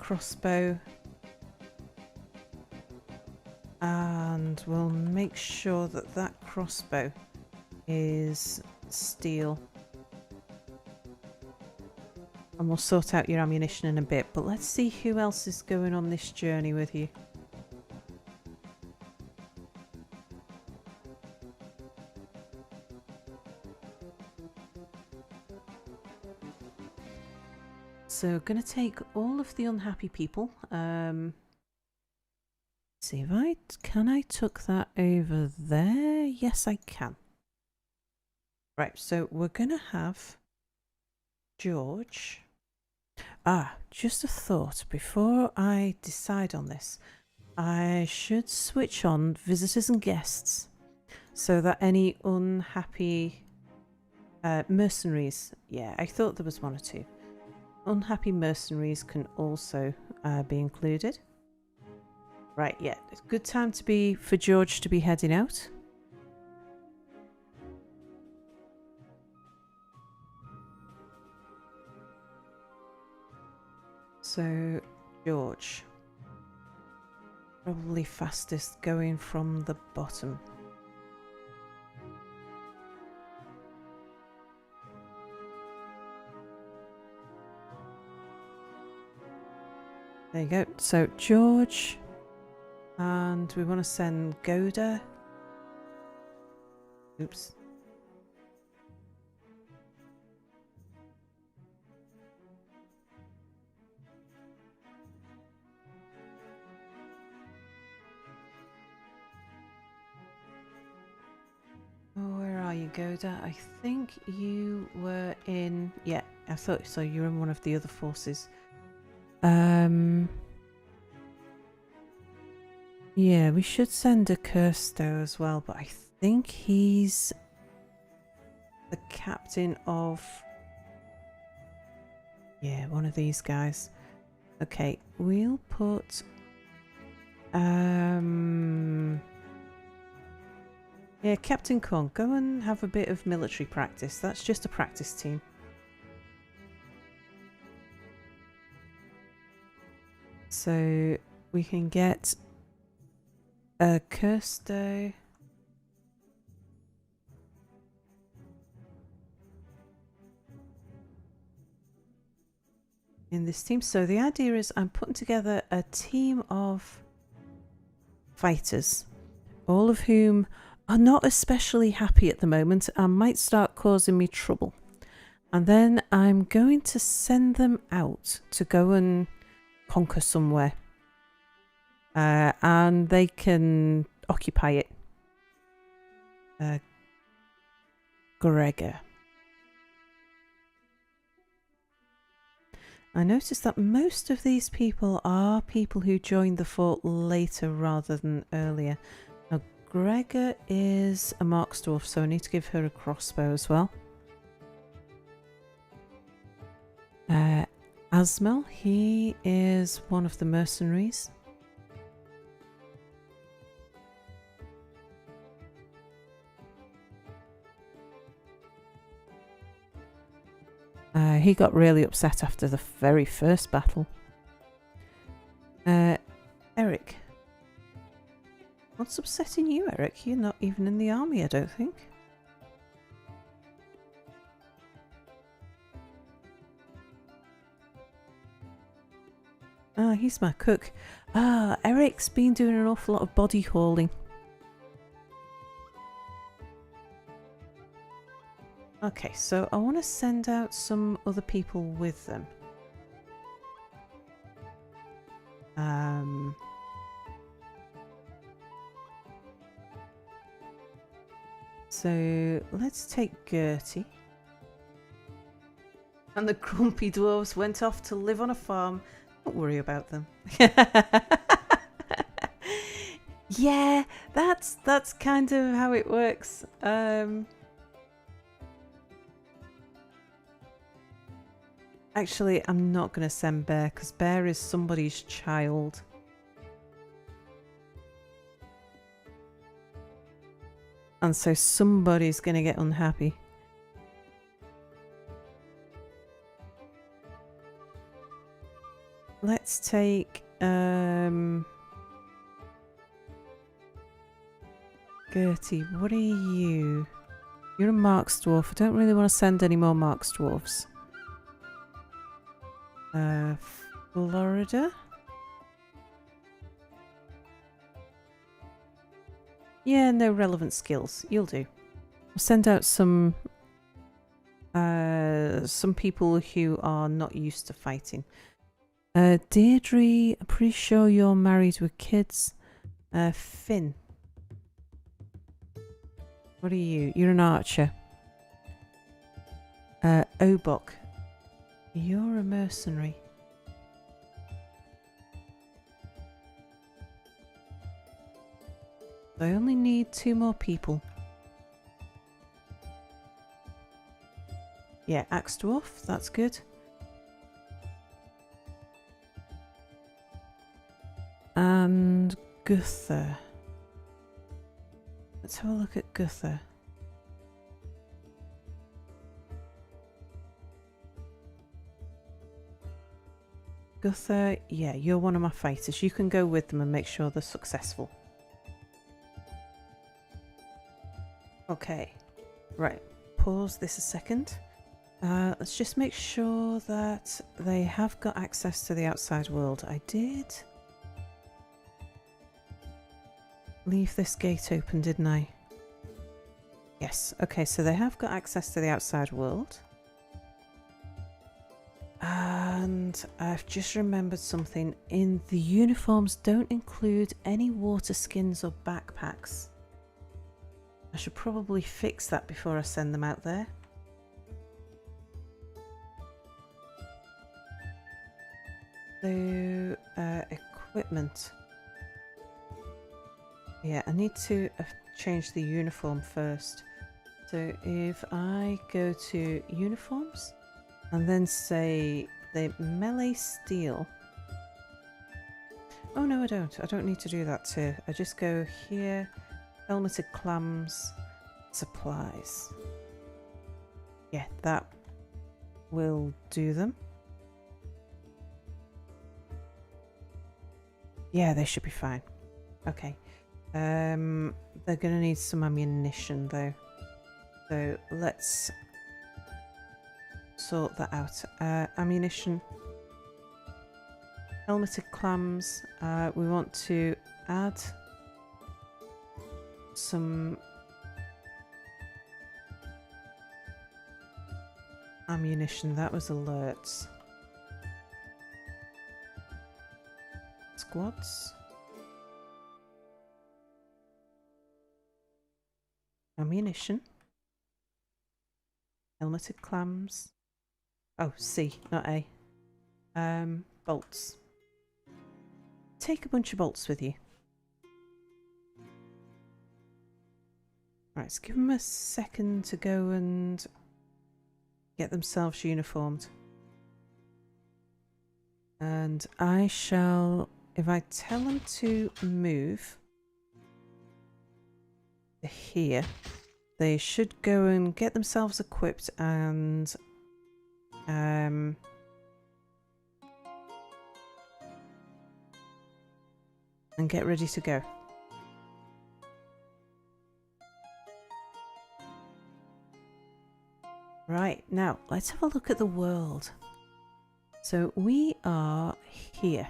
crossbow. And we'll make sure that that crossbow is steel. And we'll sort out your ammunition in a bit. But let's see who else is going on this journey with you. So going to take all of the unhappy people. See if can I tuck that over there? Yes, I can. Right, so we're going to have George. Just a thought before I decide on this. I should switch on visitors and guests so that any unhappy mercenaries, yeah, I thought there was one or two. Unhappy mercenaries can also be included. Right, yeah, it's a good time for George to be heading out. So, George. Probably fastest going from the bottom. There you go. So, George. And we want to send Goda. Oops. Oh, where are you, Goda? I think you were in... Yeah, I thought so. You were in one of the other forces. Yeah, we should send a Kirsto as well, but I think he's the captain of... Yeah, one of these guys. Okay, we'll put... Yeah, Captain Kong, go and have a bit of military practice. That's just a practice team. So we can get a Kirsto. In this team. So the idea is I'm putting together a team of fighters, all of whom are not especially happy at the moment and might start causing me trouble. And then I'm going to send them out to go and conquer somewhere. And they can occupy it. Gregor. I noticed that most of these people are people who joined the fort later rather than earlier. Now, Gregor is a Mark's dwarf, so I need to give her a crossbow as well. Asmel, he is one of the mercenaries. He got really upset after the very first battle. Eric. What's upsetting you, Eric? You're not even in the army, I don't think. He's my cook. Eric's been doing an awful lot of body hauling. Okay, so I want to send out some other people with them. So let's take Gertie. And the grumpy dwarves went off to live on a farm. Don't worry about them. Yeah, that's kind of how it works. Actually, I'm not going to send Bear because Bear is somebody's child. And so somebody's going to get unhappy. let's take Gertie, what are you? You're a Marks Dwarf. I don't really want to send any more Marks Dwarfs. Florida? Yeah, no relevant skills. You'll do. We'll send out some people who are not used to fighting. Deirdre, I'm pretty sure you're married with kids. Finn. What are you? You're an archer. Obok. You're a mercenary. I only need 2 more people. Yeah, Axe Dwarf, that's good. And Gunther. Let's have a look at Gunther. Gunther, yeah, you're one of my fighters. You can go with them and make sure they're successful. Okay, right, pause this a second. Let's just make sure that they have got access to the outside world. I did leave this gate open, didn't I? Yes, okay, so they have got access to the outside world. And I've just remembered something. In the uniforms, don't include any water skins or backpacks. I should probably fix that before I send them out there. So, equipment. Yeah, I need to change the uniform first. So if I go to uniforms and then say the melee steel. Oh no, I don't. I don't need to do that too. I just go here, helmeted clams, supplies. Yeah, that will do them. Yeah, they should be fine. Okay. They're going to need some ammunition though. So let's sort that out. Ammunition. Helmeted clams. We want to add some ammunition. That was alerts. Squads. Ammunition. Helmeted clams. Oh, C, not A. Bolts. Take a bunch of bolts with you. Right, let's give them a second to go and get themselves uniformed. And I shall, if I tell them to move to here, they should go and get themselves equipped and get ready to go. Right, now let's have a look at the world. So we are here.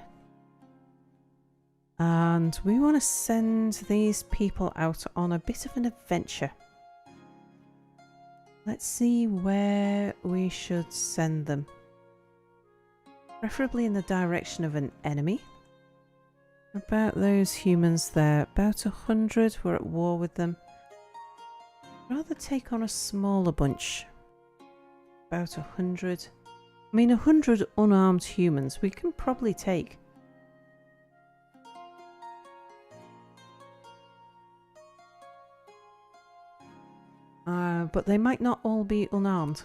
And we want to send these people out on a bit of an adventure. Let's see where we should send them. Preferably in the direction of an enemy. About those humans there. About 100. We're at war with them. I'd rather take on a smaller bunch. About 100. I mean, 100 unarmed humans we can probably take. But they might not all be unarmed.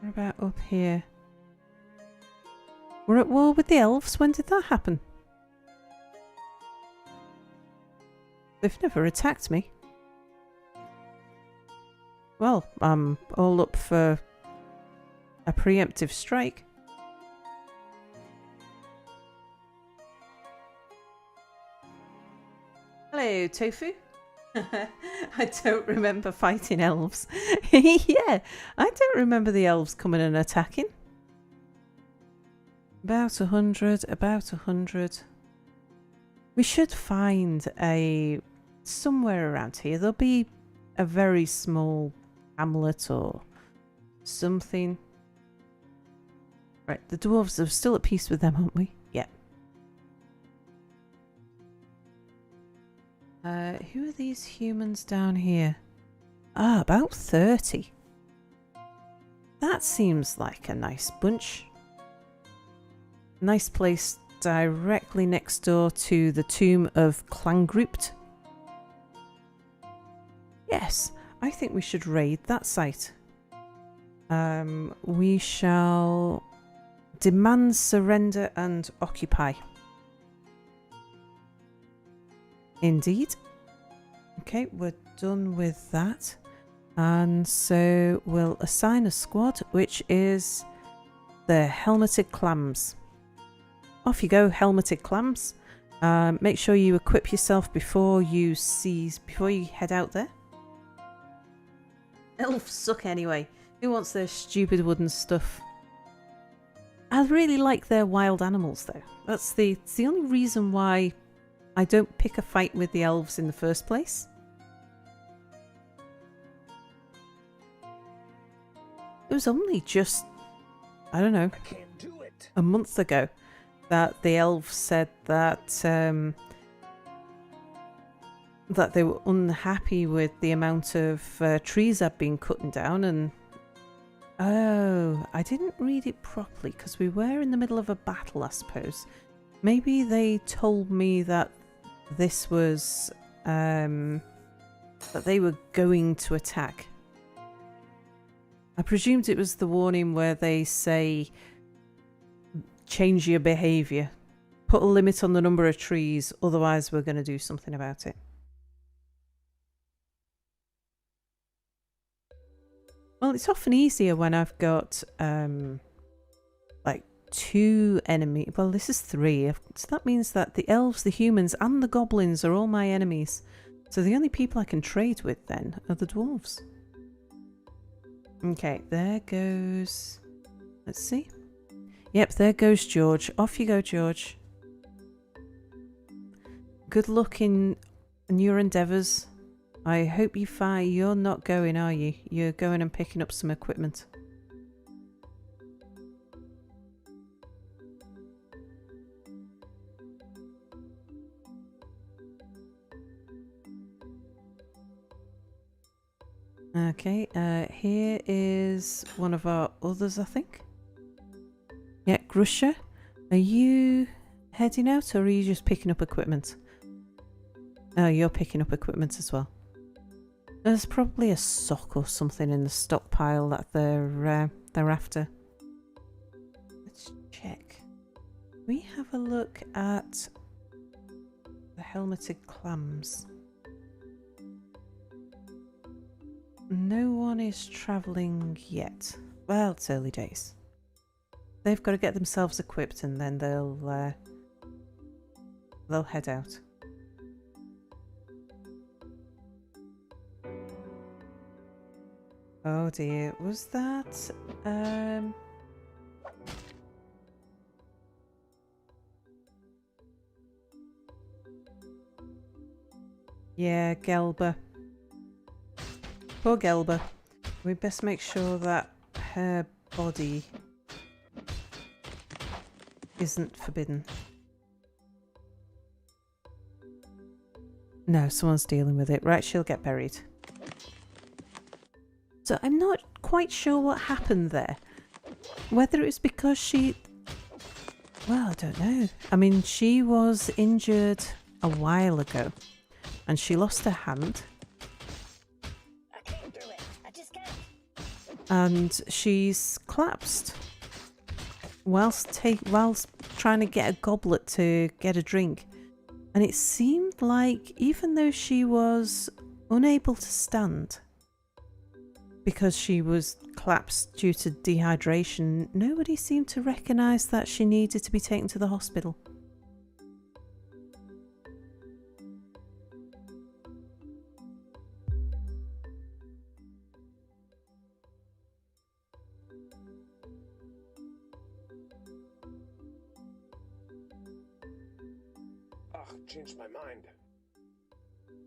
What about up here? We're at war with the elves. When did that happen? They've never attacked me. Well, I'm all up for a preemptive strike. Hello, Tofu. I don't remember fighting elves. Yeah, I don't remember the elves coming and attacking. About 100, about 100. We should find somewhere around here. There'll be a very small hamlet or something. Right, the dwarves are still at peace with them, aren't we? Yeah. Who are these humans down here? Ah, about 30. That seems like a nice bunch. Nice place directly next door to the tomb of Klangrupt. Yes, I think we should raid that site. We shall demand surrender and occupy. Indeed. Okay, we're done with that. And so we'll assign a squad, which is the Helmeted Clams. Off you go, Helmeted Clams. Make sure you equip yourself before you head out there. Elves suck anyway. Who wants their stupid wooden stuff? I really like their wild animals though. It's the only reason why I don't pick a fight with the elves in the first place. It was only just, I don't know, I can't do it. a month ago that the elves said that that they were unhappy with the amount of trees I'd been cutting down, and oh, I didn't read it properly because we were in the middle of a battle, I suppose. Maybe they told me that this was that they were going to attack. I presumed it was the warning where they say change your behaviour, put a limit on the number of trees, otherwise we're going to do something about it. Well, it's often easier when I've got like 2 enemies. Well, this is 3. So that means that the elves, the humans and the goblins are all my enemies. So the only people I can trade with then are the dwarves. Okay, there goes... Let's see. Yep, there goes George. Off you go, George. Good luck in your endeavours. I hope you find you're not going, are you? You're going and picking up some equipment. Okay, here is one of our others, I think. Yeah, Grusha, are you heading out or are you just picking up equipment? Oh, you're picking up equipment as well. There's probably a sock or something in the stockpile that they're after. Let's check. We have a look at the helmeted clams. No one is travelling yet. Well, it's early days. They've got to get themselves equipped and then they'll head out. Oh dear, was that yeah, Gelba. Poor Gelba. We best make sure that her body isn't forbidden. No, someone's dealing with it. Right, she'll get buried. So I'm not quite sure what happened there. Whether it was because she... Well, I don't know. I mean, she was injured a while ago and she lost her hand. I can't do it. I just can't. And she's collapsed whilst trying to get a goblet to get a drink. And it seemed like even though she was unable to stand, because she was collapsed due to dehydration, nobody seemed to recognise that she needed to be taken to the hospital. Changed my mind.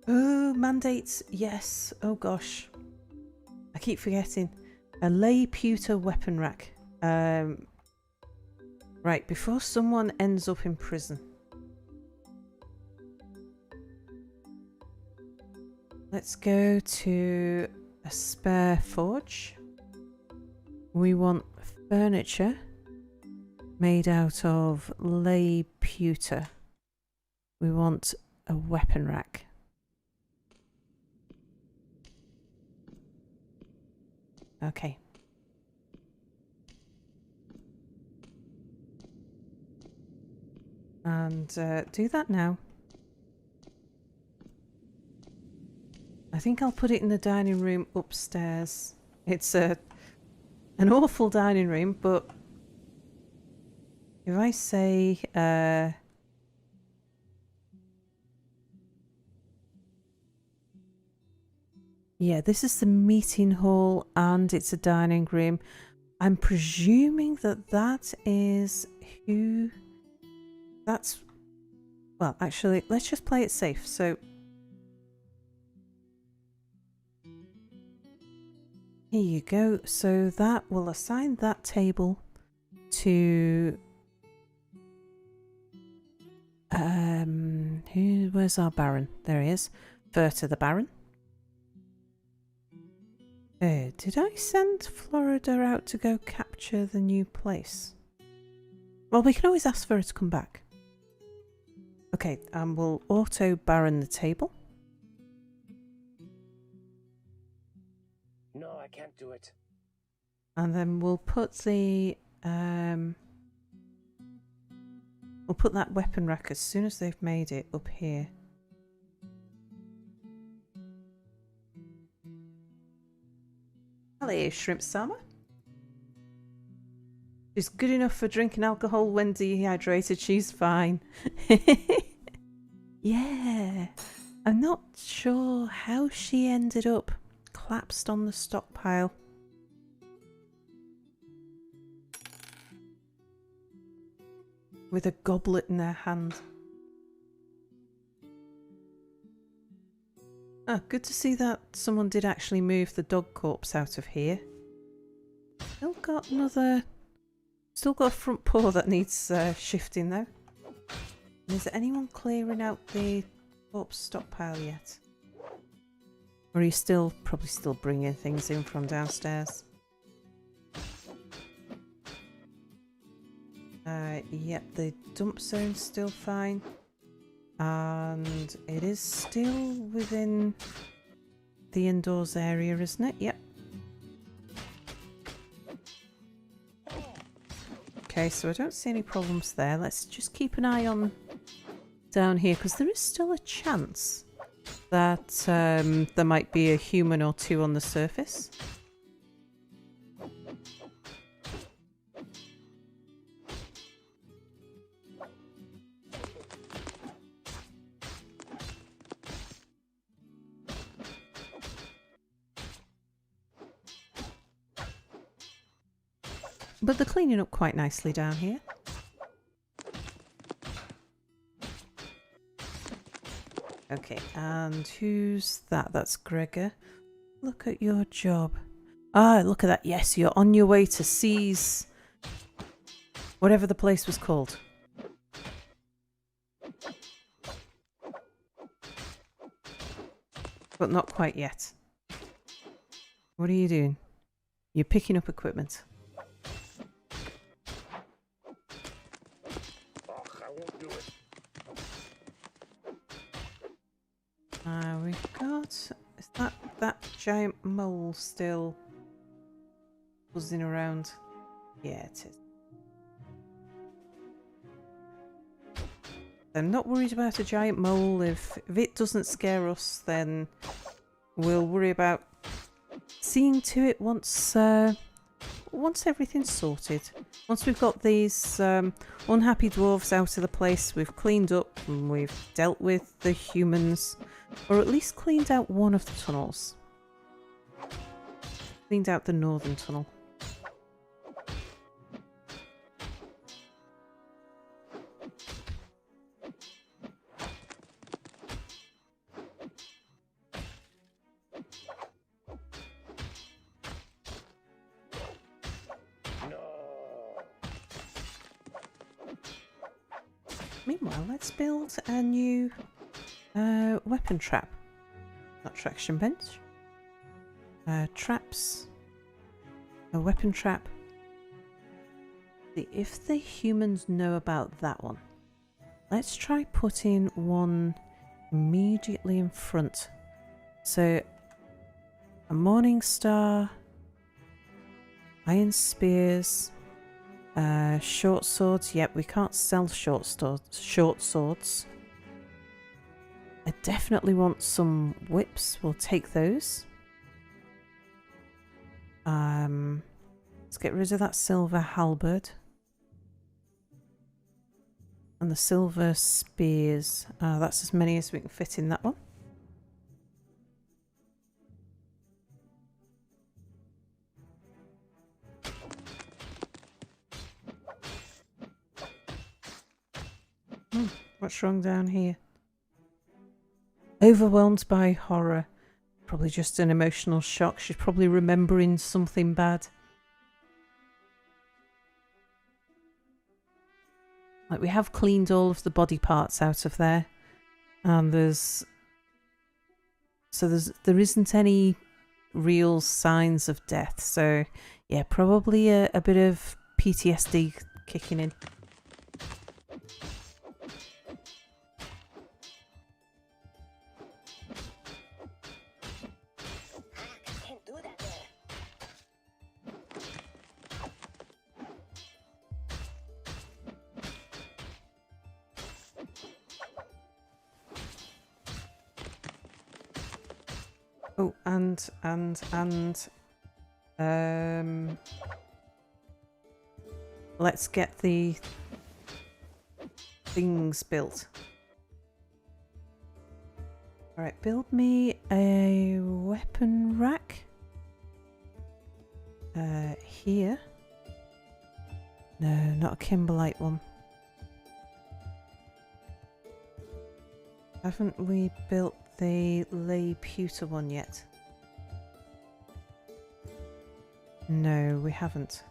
Oh, mandates, yes. Oh gosh. I keep forgetting. A lay pewter weapon rack. Right, before someone ends up in prison. Let's go to a spare forge. We want furniture made out of lay pewter. We want a weapon rack. Okay. And do that now. I think I'll put it in the dining room upstairs. It's an awful dining room, but if I say yeah, this is the meeting hall and it's a dining room. I'm presuming that that is who... That's... Well, actually, let's just play it safe. So... Here you go. So that will assign that table to... Where's our Baron? There he is. Fur to the Baron. Did I send Florida out to go capture the new place? Well, we can always ask for her to come back. Okay, and we'll auto Baron the table. No, I can't do it. And then we'll put the we'll put that weapon rack as soon as they've made it up here. Hello, Shrimp Sama. She's good enough for drinking alcohol when dehydrated. She's fine. Yeah. I'm not sure how she ended up collapsed on the stockpile. With a goblet in her hand. Ah, good to see that someone did actually move the dog corpse out of here. Still got a front paw that needs shifting though. And is there anyone clearing out the corpse stockpile yet? Or are you probably still bringing things in from downstairs? Yep, the dump zone's still fine. And it is still within the indoors area, isn't it? Yep. Okay, so I don't see any problems there. Let's just keep an eye on down here, because there is still a chance that there might be a human or two on the surface. But they're cleaning up quite nicely down here. Okay, and who's that? That's Gregor. Look at your job. Ah, look at that. Yes, you're on your way to seize whatever the place was called. But not quite yet. What are you doing? You're picking up equipment. We've got... Is that giant mole still buzzing around? Yeah, it is. I'm not worried about a giant mole. If it doesn't scare us, then we'll worry about seeing to it once everything's sorted. Once we've got these unhappy dwarves out of the place, we've cleaned up and we've dealt with the humans, or at least cleaned out one of the tunnels. Cleaned out the northern tunnel. Meanwhile, let's build a new weapon trap. Not traction bench. Traps. A weapon trap. See if the humans know about that one. Let's try putting one immediately in front. So, a morning star, iron spears, short swords. Yep, we can't sell short swords. I definitely want some whips. We'll take those. Let's get rid of that silver halberd. And the silver spears. That's as many as we can fit in that one. What's wrong down here? Overwhelmed by horror. Probably just an emotional shock. She's probably remembering something bad. Like, we have cleaned all of the body parts out of there. And there isn't any real signs of death. So yeah, probably a bit of PTSD kicking in. Can't do that there. Oh, and let's get the things built. All right, build me a weapon rack. Here. No, not a Kimberlite one. Haven't we built the lay pewter one yet? No, we haven't.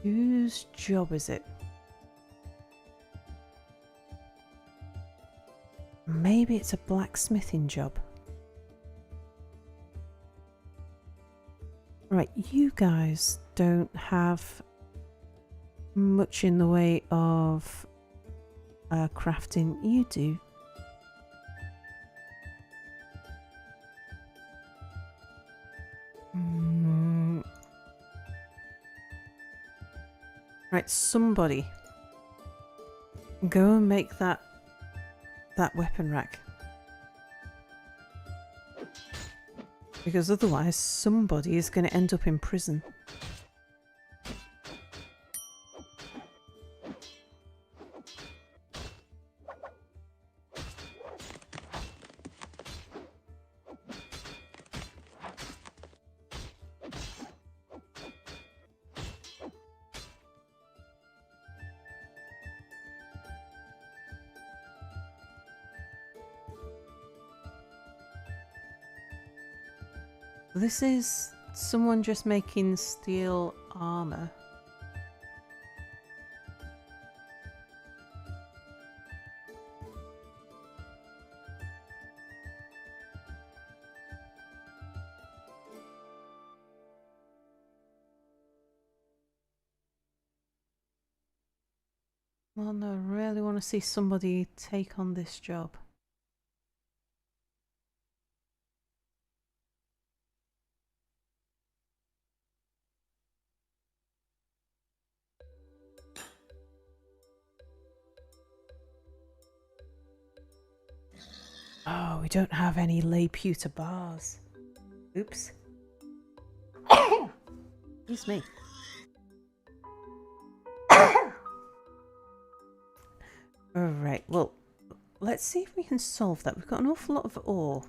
Whose job is it? Maybe it's a blacksmithing job. Right, you guys don't have much in the way of crafting. You do. Right, somebody go and make that weapon rack. Because otherwise somebody is going to end up in prison. This is someone just making steel armor. Well, no, I really want to see somebody take on this job. Oh, we don't have any lay pewter bars. Oops. Excuse me. Alright, well, let's see if we can solve that. We've got an awful lot of ore.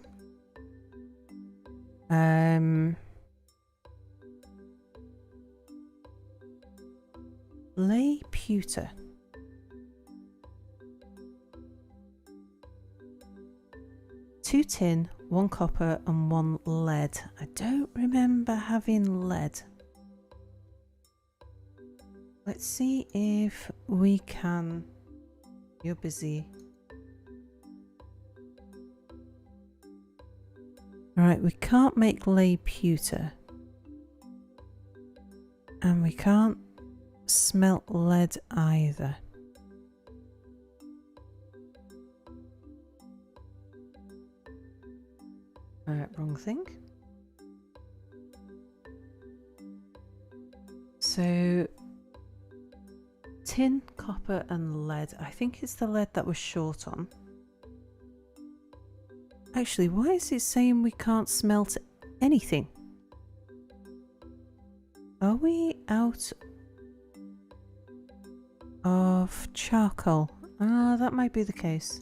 Lay pewter. 2 tin, 1 copper and 1 lead. I don't remember having lead. Let's see if we can... You're busy. Alright, we can't make lay pewter. And we can't smelt lead either. Wrong thing. So, tin, copper and lead. I think it's the lead that we're short on. Actually, why is it saying we can't smelt anything? Are we out of charcoal? Ah, that might be the case.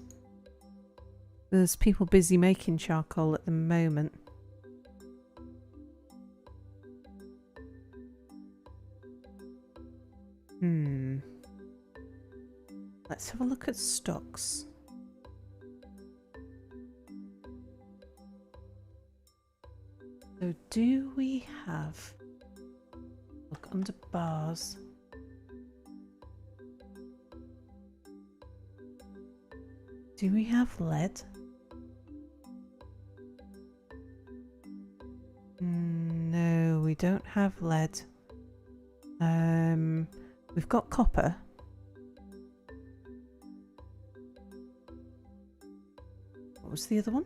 There's people busy making charcoal at the moment. Let's have a look at stocks. So do we have... Look under bars. Do we have lead? No, we don't have lead. We've got copper. What was the other one?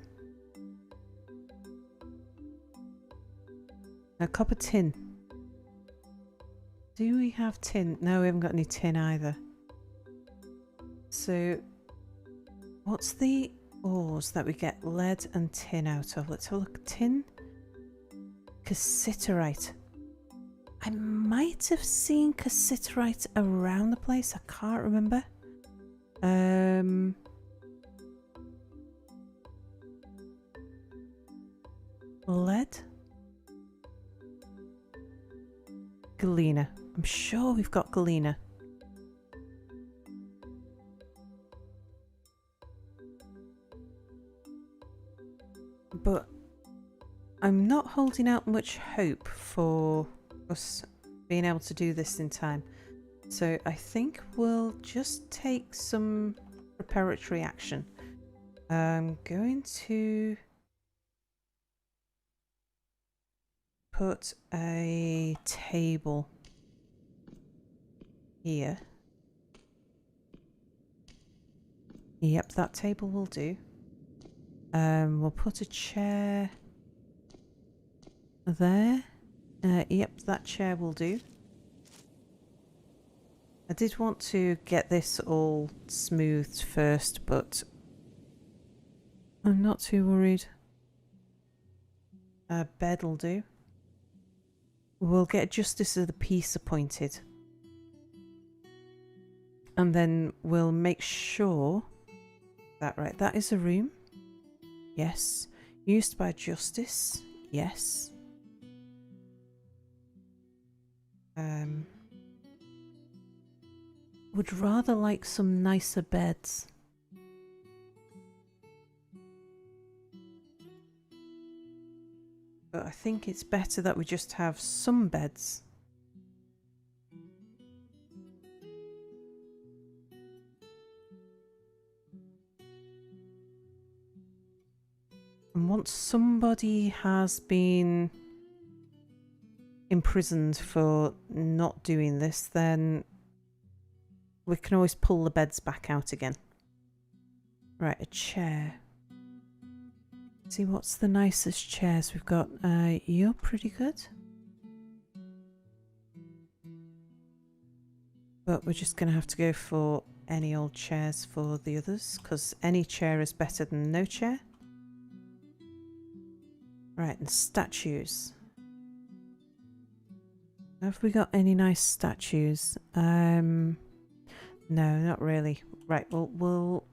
No, copper tin. Do we have tin? No, we haven't got any tin either. So, what's the ores that we get lead and tin out of? Let's have a look. Tin. Cassiterite. I might have seen cassiterite around the place. I can't remember. Lead. Galena. I'm sure we've got galena. But I'm not holding out much hope for us being able to do this in time. So I think we'll just take some preparatory action. I'm going to put a table here. Yep, that table will do. We'll put a chair there. Yep, that chair will do. I did want to get this all smoothed first, but I'm not too worried. A bed will do. We'll get Justice of the Peace appointed. And then we'll make sure that, right, that is a room. Yes. Used by Justice. Yes. Would rather like some nicer beds. But I think it's better that we just have some beds. And once somebody has been imprisoned for not doing this, then we can always pull the beds back out again. Right, a chair. See, what's the nicest chairs we've got? You're pretty good. But we're just going to have to go for any old chairs for the others, because any chair is better than no chair. Right, and statues. Have we got any nice statues? No, not really. Right, we'll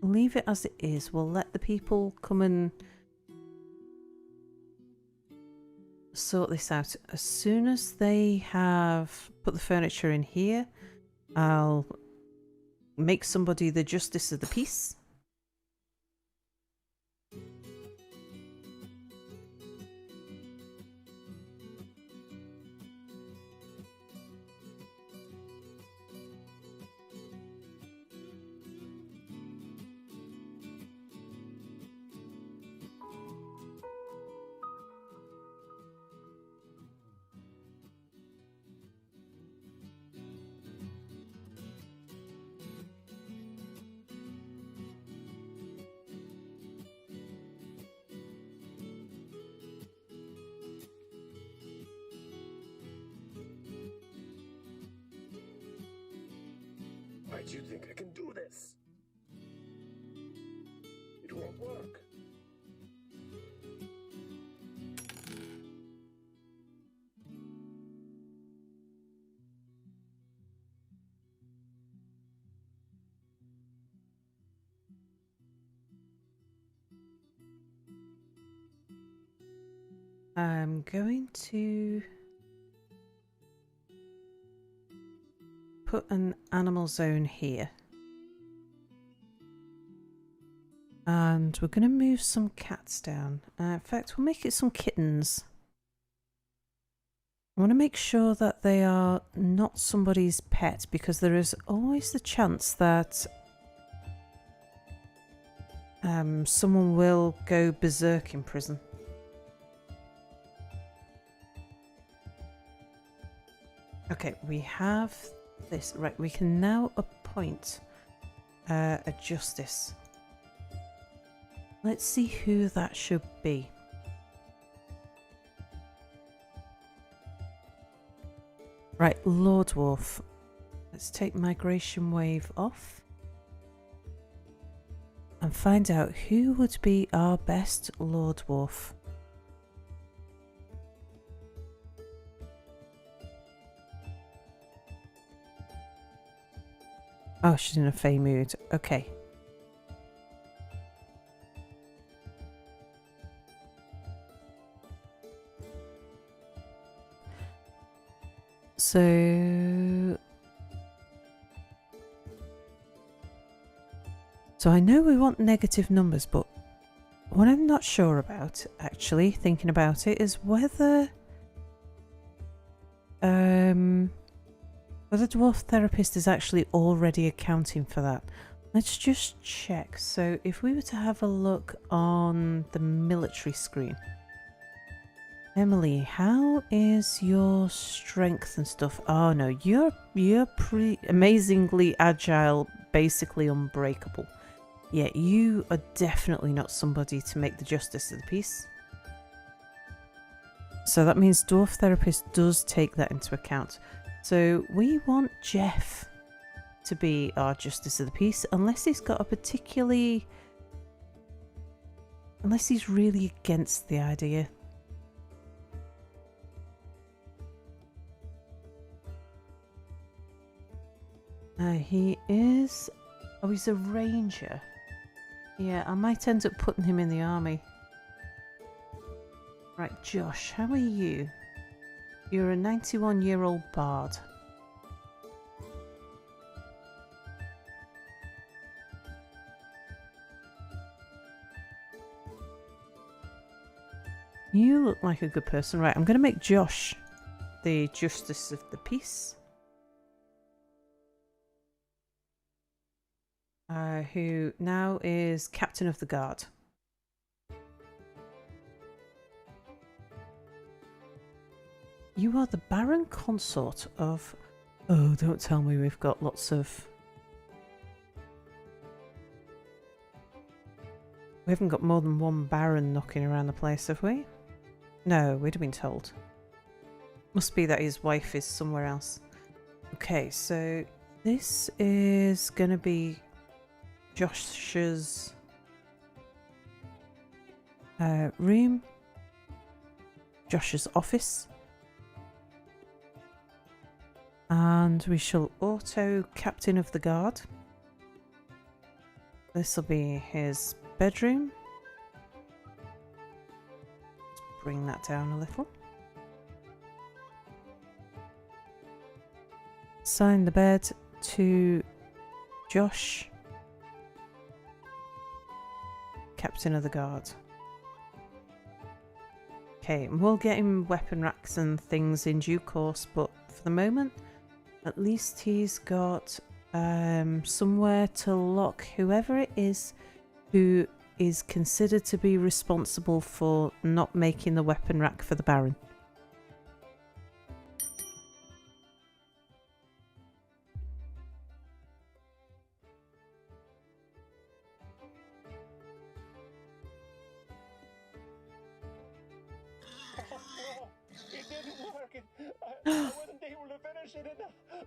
leave it as it is. We'll let the people come and sort this out. As soon as they have put the furniture in here, I'll make somebody the justice of the peace. Why do you think I can do this? It won't work. I'm going to put an animal zone here. And we're going to move some cats down. In fact, we'll make it some kittens. I want to make sure that they are not somebody's pet, because there is always the chance that someone will go berserk in prison. Okay, we have this. Right, we can now appoint a justice. Let's see who that should be. Right, Lord Dwarf. Let's take migration wave off and find out who would be our best Lord Dwarf. Oh, she's in a fey mood. Okay. So I know we want negative numbers, but what I'm not sure about, actually, thinking about it, is whether Dwarf Therapist is actually already accounting for that. Let's just check. So if we were to have a look on the military screen. Emily, how is your strength and stuff? Oh no, you're pretty amazingly agile, basically unbreakable. Yeah, you are definitely not somebody to make the justice of the peace. So that means Dwarf Therapist does take that into account. So we want Jeff to be our justice of the peace, unless he's got a particularly... unless he's really against the idea. He is... oh, he's a ranger. Yeah, I might end up putting him in the army. Right, Josh, how are you? You're a 91-year-old bard. You look like a good person. Right, I'm going to make Josh the justice of the peace. Who now is captain of the guard. You are the Baron Consort of... oh, don't tell me we've got lots of... we haven't got more than one Baron knocking around the place, have we? No, we'd have been told. Must be that his wife is somewhere else. Okay, so this is going to be Josh's room. Josh's office. And we shall auto captain of the guard. This will be his bedroom. Let's bring that down a little. Assign the bed to Josh, captain of the guard. Okay, and we'll get him weapon racks and things in due course, but for the moment, at least he's got somewhere to lock whoever it is who is considered to be responsible for not making the weapon rack for the Baron. It didn't work. I wasn't able to finish it.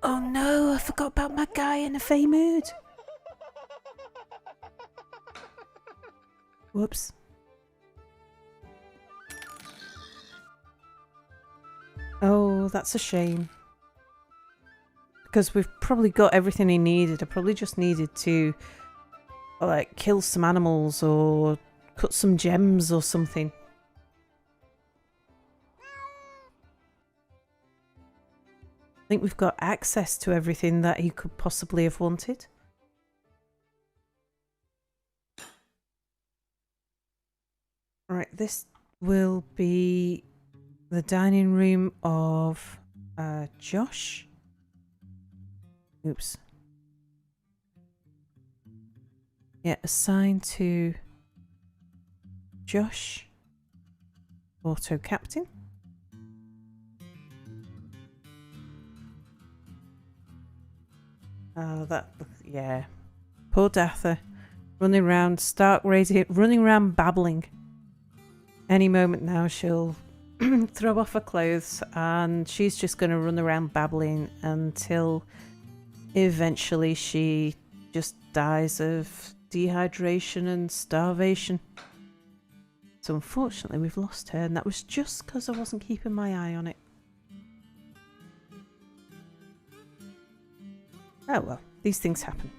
Oh no, I forgot about my guy in a fey mood. Whoops. Oh, that's a shame. Because we've probably got everything he needed. I probably just needed to, like, kill some animals or cut some gems or something. I think we've got access to everything that he could possibly have wanted. Right, this will be the dining room of Josh. Oops. Yeah, assigned to Josh. Auto captain. Oh, yeah. Poor Datha. Running around, stark radiant, running around babbling. Any moment now she'll throw off her clothes and she's just going to run around babbling until eventually she just dies of dehydration and starvation. So unfortunately we've lost her, and that was just because I wasn't keeping my eye on it. Oh well, these things happen.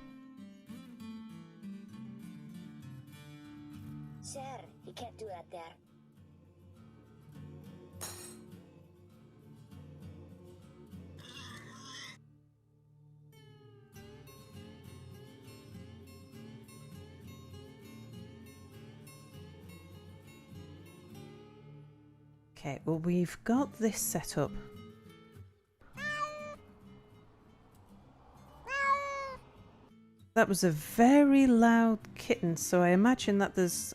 Sir, you can't do that there. Okay, well we've got this set up. That was a very loud kitten, so I imagine that there's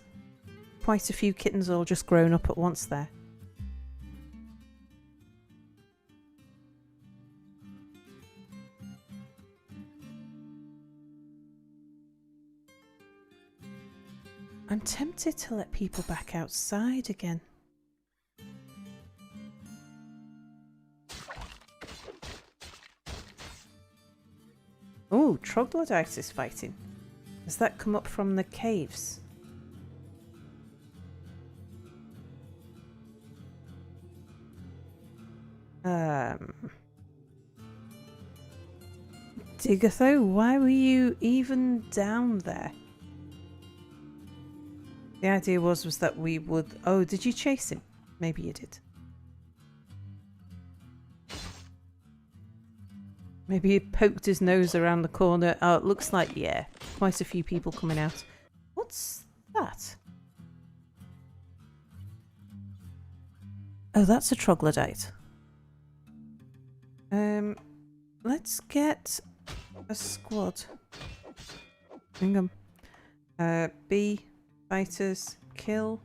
quite a few kittens all just grown up at once there. I'm tempted to let people back outside again. Oh, troglodyte is fighting. Has that come up from the caves? Digatho, why were you even down there? The idea was that we would... Oh, did you chase him? Maybe you did. Maybe he poked his nose around the corner. Oh, it looks like, yeah, quite a few people coming out. What's that? Oh, that's a troglodyte. Let's get a squad. Hang on. B, fighters, kill.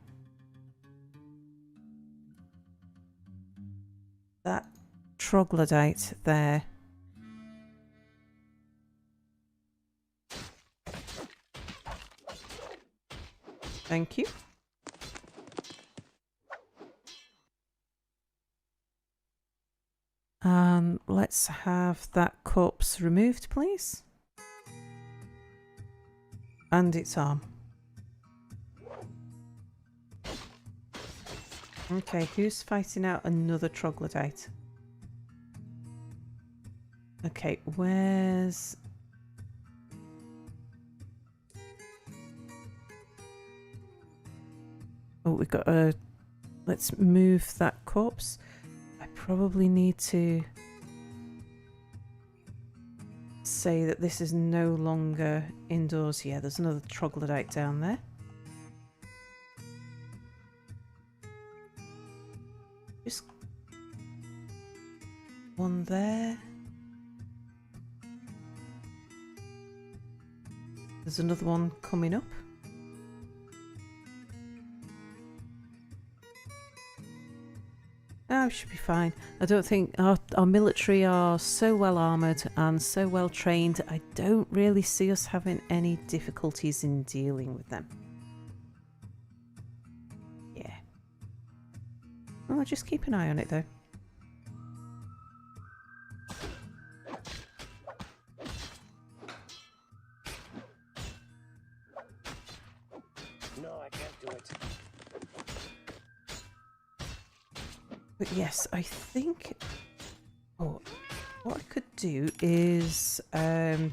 That troglodyte there. Thank you. Let's have that corpse removed, please. And its arm. Okay, who's fighting out another troglodyte? Okay, where's... Oh, we've got a... Let's move that corpse. I probably need to say that this is no longer indoors. Yeah, there's another troglodyte down there. Just one there. There's another one coming up. Oh, should be fine. I don't think our military are so well armoured and so well trained. I don't really see us having any difficulties in dealing with them. Yeah. Oh, just keep an eye on it though. No, I can't do it. But yes, I think... Oh, what I could do is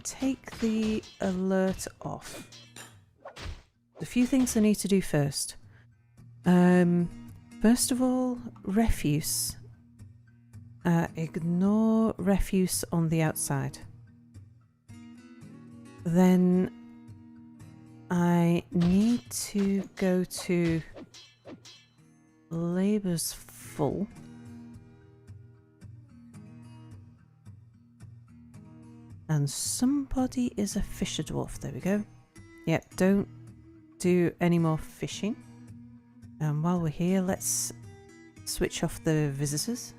take the alert off. A few things I need to do first. First of all, refuse. Ignore refuse on the outside. Then I need to go to labour's full. And somebody is a fisher dwarf. There we go. Yep, don't do any more fishing. And while we're here, let's switch off the visitors.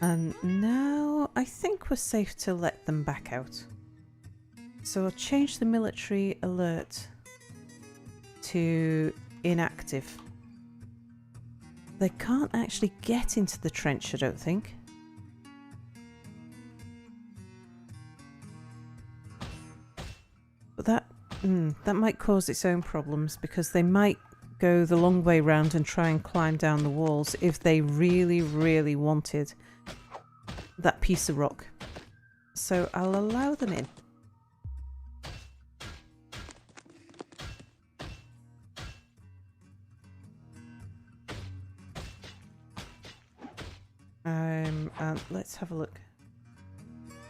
And now I think we're safe to let them back out. So I'll change the military alert to inactive. They can't actually get into the trench, I don't think. But that might cause its own problems, because they might go the long way round and try and climb down the walls if they really, really wanted that piece of rock. So I'll allow them in. And let's have a look.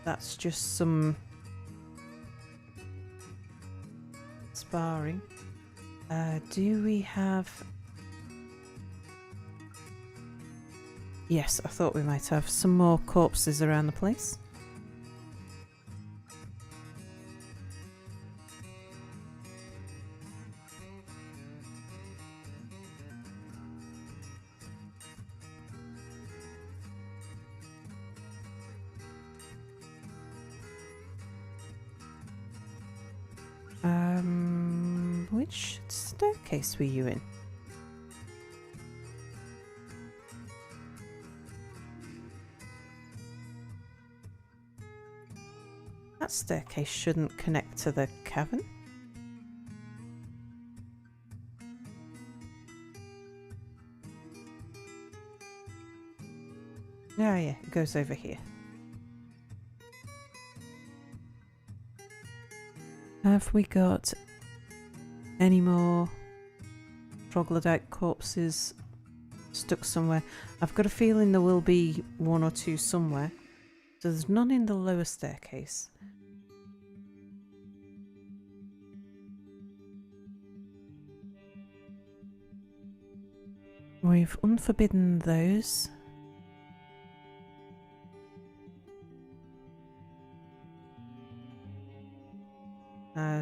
That's just some sparring. Do we have... Yes, I thought we might have some more corpses around the place. Which staircase were you in? That staircase shouldn't connect to the cavern. Oh yeah, it goes over here. Have we got any more troglodyte corpses stuck somewhere? I've got a feeling there will be one or two somewhere. So there's none in the lower staircase. We've unforbidden those.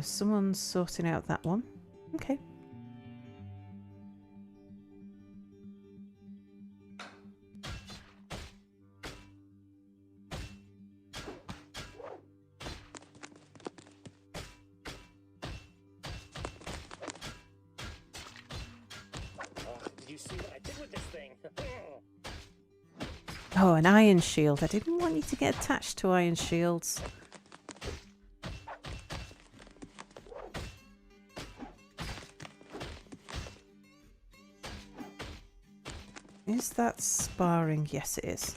Someone's sorting out that one. Okay. Did you see what I did with this thing? Oh, an iron shield. I didn't want you to get attached to iron shields. Is that sparring? Yes, it is.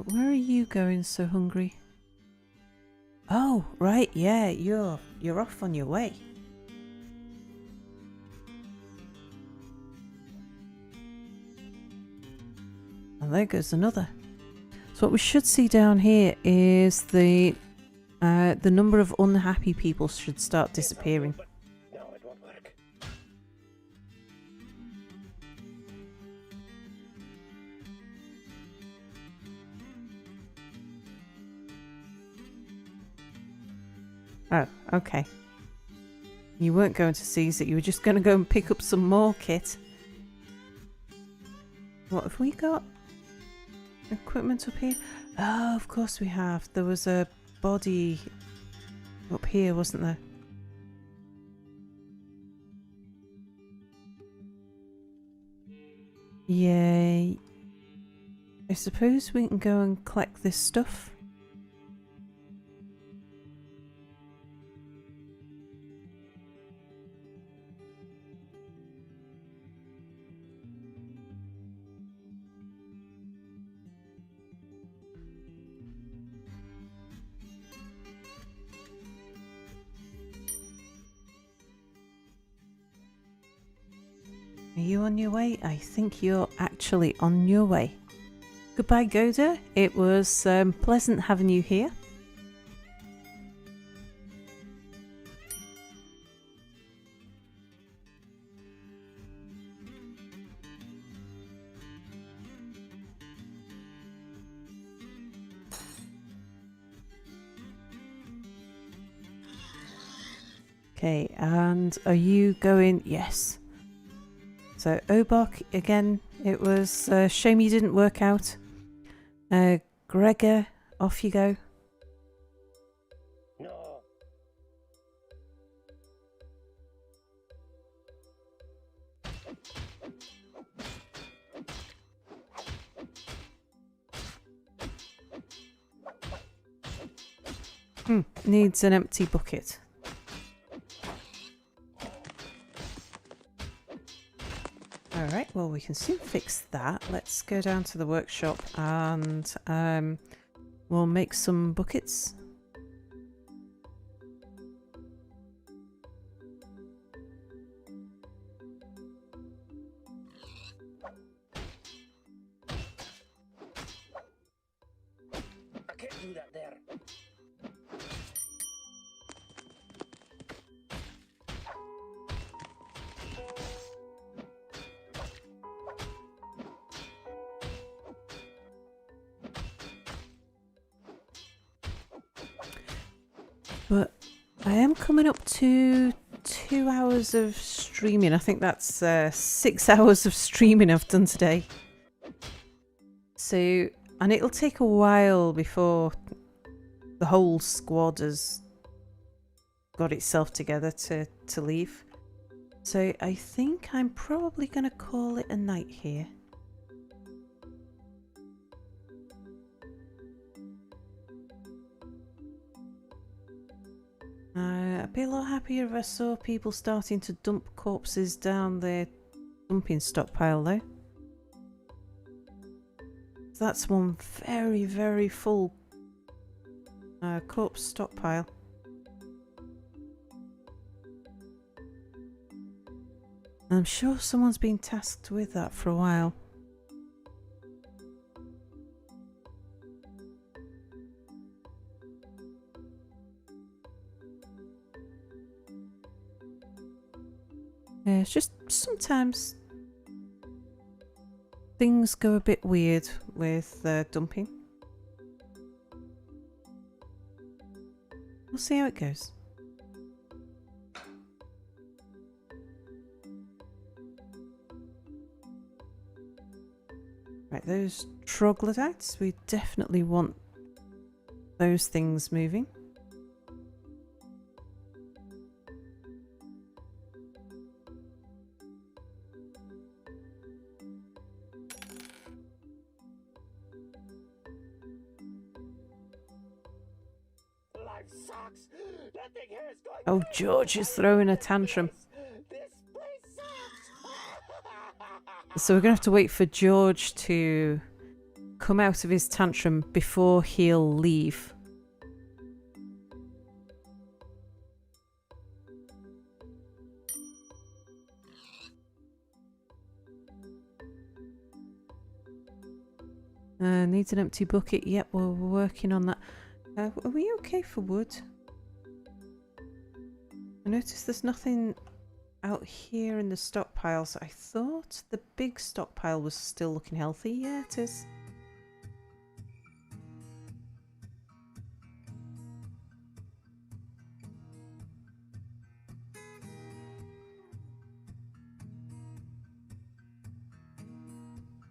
Where are you going so hungry? Oh, right, yeah, you're off on your way. And there goes another. So what we should see down here is the number of unhappy people should start disappearing. But no, it won't work. Oh, okay. You weren't going to seize it, you were just going to go and pick up some more kit. What have we got? Equipment up here? Oh, of course we have. There was a body up here, wasn't there? Yay. I suppose we can go and collect this stuff. Are you on your way? I think you're actually on your way. Goodbye, Goda. It was pleasant having you here. Okay, and are you going? Yes. So Obok, again, it was a shame you didn't work out. Gregor, off you go. No. Needs an empty bucket. Alright, well we can soon fix that. Let's go down to the workshop and we'll make some buckets. I can't do that there. But I am coming up to 2 hours of streaming. I think that's 6 hours of streaming I've done today. So, and it'll take a while before the whole squad has got itself together to leave. So I think I'm probably going to call it a night here. I'd be a lot happier if I saw people starting to dump corpses down their dumping stockpile though. That's one very, very full corpse stockpile. I'm sure someone's been tasked with that for a while. Yeah, it's just sometimes things go a bit weird with dumping. We'll see how it goes. Right, those troglodytes, we definitely want those things moving. Life sucks. That thing here is going Oh, crazy. George is throwing a tantrum. This place sucks. So we're going to have to wait for George to come out of his tantrum before he'll leave. Needs an empty bucket. Yep, we're working on that. Are we okay for wood? I noticed there's nothing out here in the stockpiles. I thought the big stockpile was still looking healthy. Yeah, it is.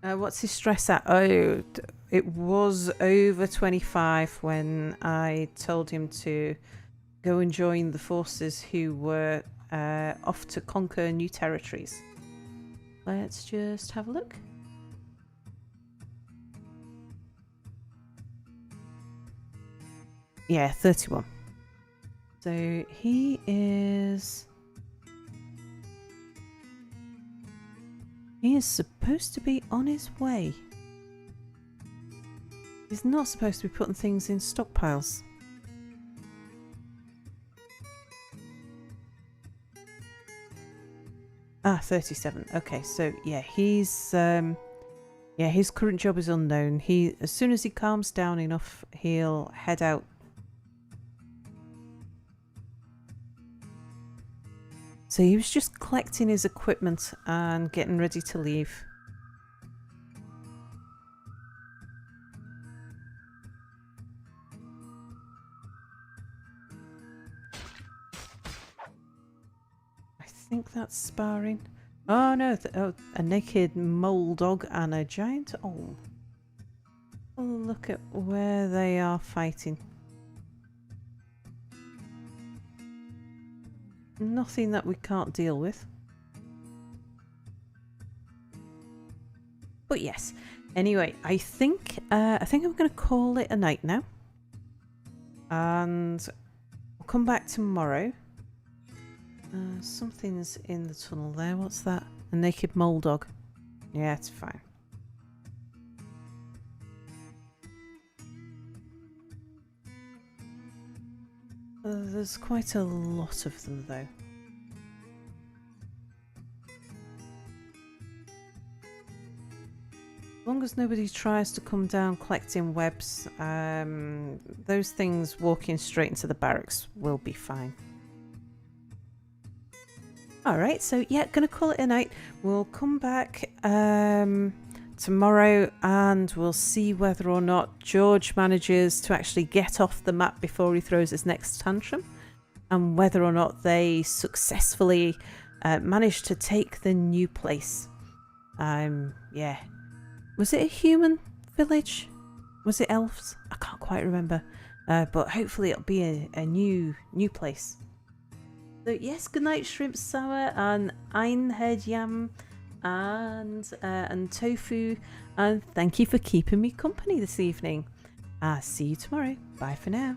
What's his stress at? Oh, it was over 25 when I told him to go and join the forces who were off to conquer new territories. Let's just have a look. Yeah, 31. So he is supposed to be on his way. He's not supposed to be putting things in stockpiles. Ah, 37. Okay, so yeah, his current job is unknown. As soon as he calms down enough, he'll head out. So he was just collecting his equipment and getting ready to leave. I think that's sparring. Oh no, a naked mole dog and a giant owl. Oh, look at where they are fighting. Nothing that we can't deal with. But yes. Anyway, I think I'm going to call it a night now. And we'll come back tomorrow. Something's in the tunnel there. What's that? A naked mole dog. Yeah, it's fine. There's quite a lot of them though. As long as nobody tries to come down collecting webs, those things walking straight into the barracks will be fine. Alright, so yeah, gonna call it a night. We'll come back tomorrow and we'll see whether or not George manages to actually get off the map before he throws his next tantrum, and whether or not they successfully manage to take the new place. Yeah. Was it a human village? Was it elves? I can't quite remember. But hopefully it'll be a new place. So yes, good night, shrimp sour and einhead yam and tofu, and thank you for keeping me company this evening. See you tomorrow. Bye for now.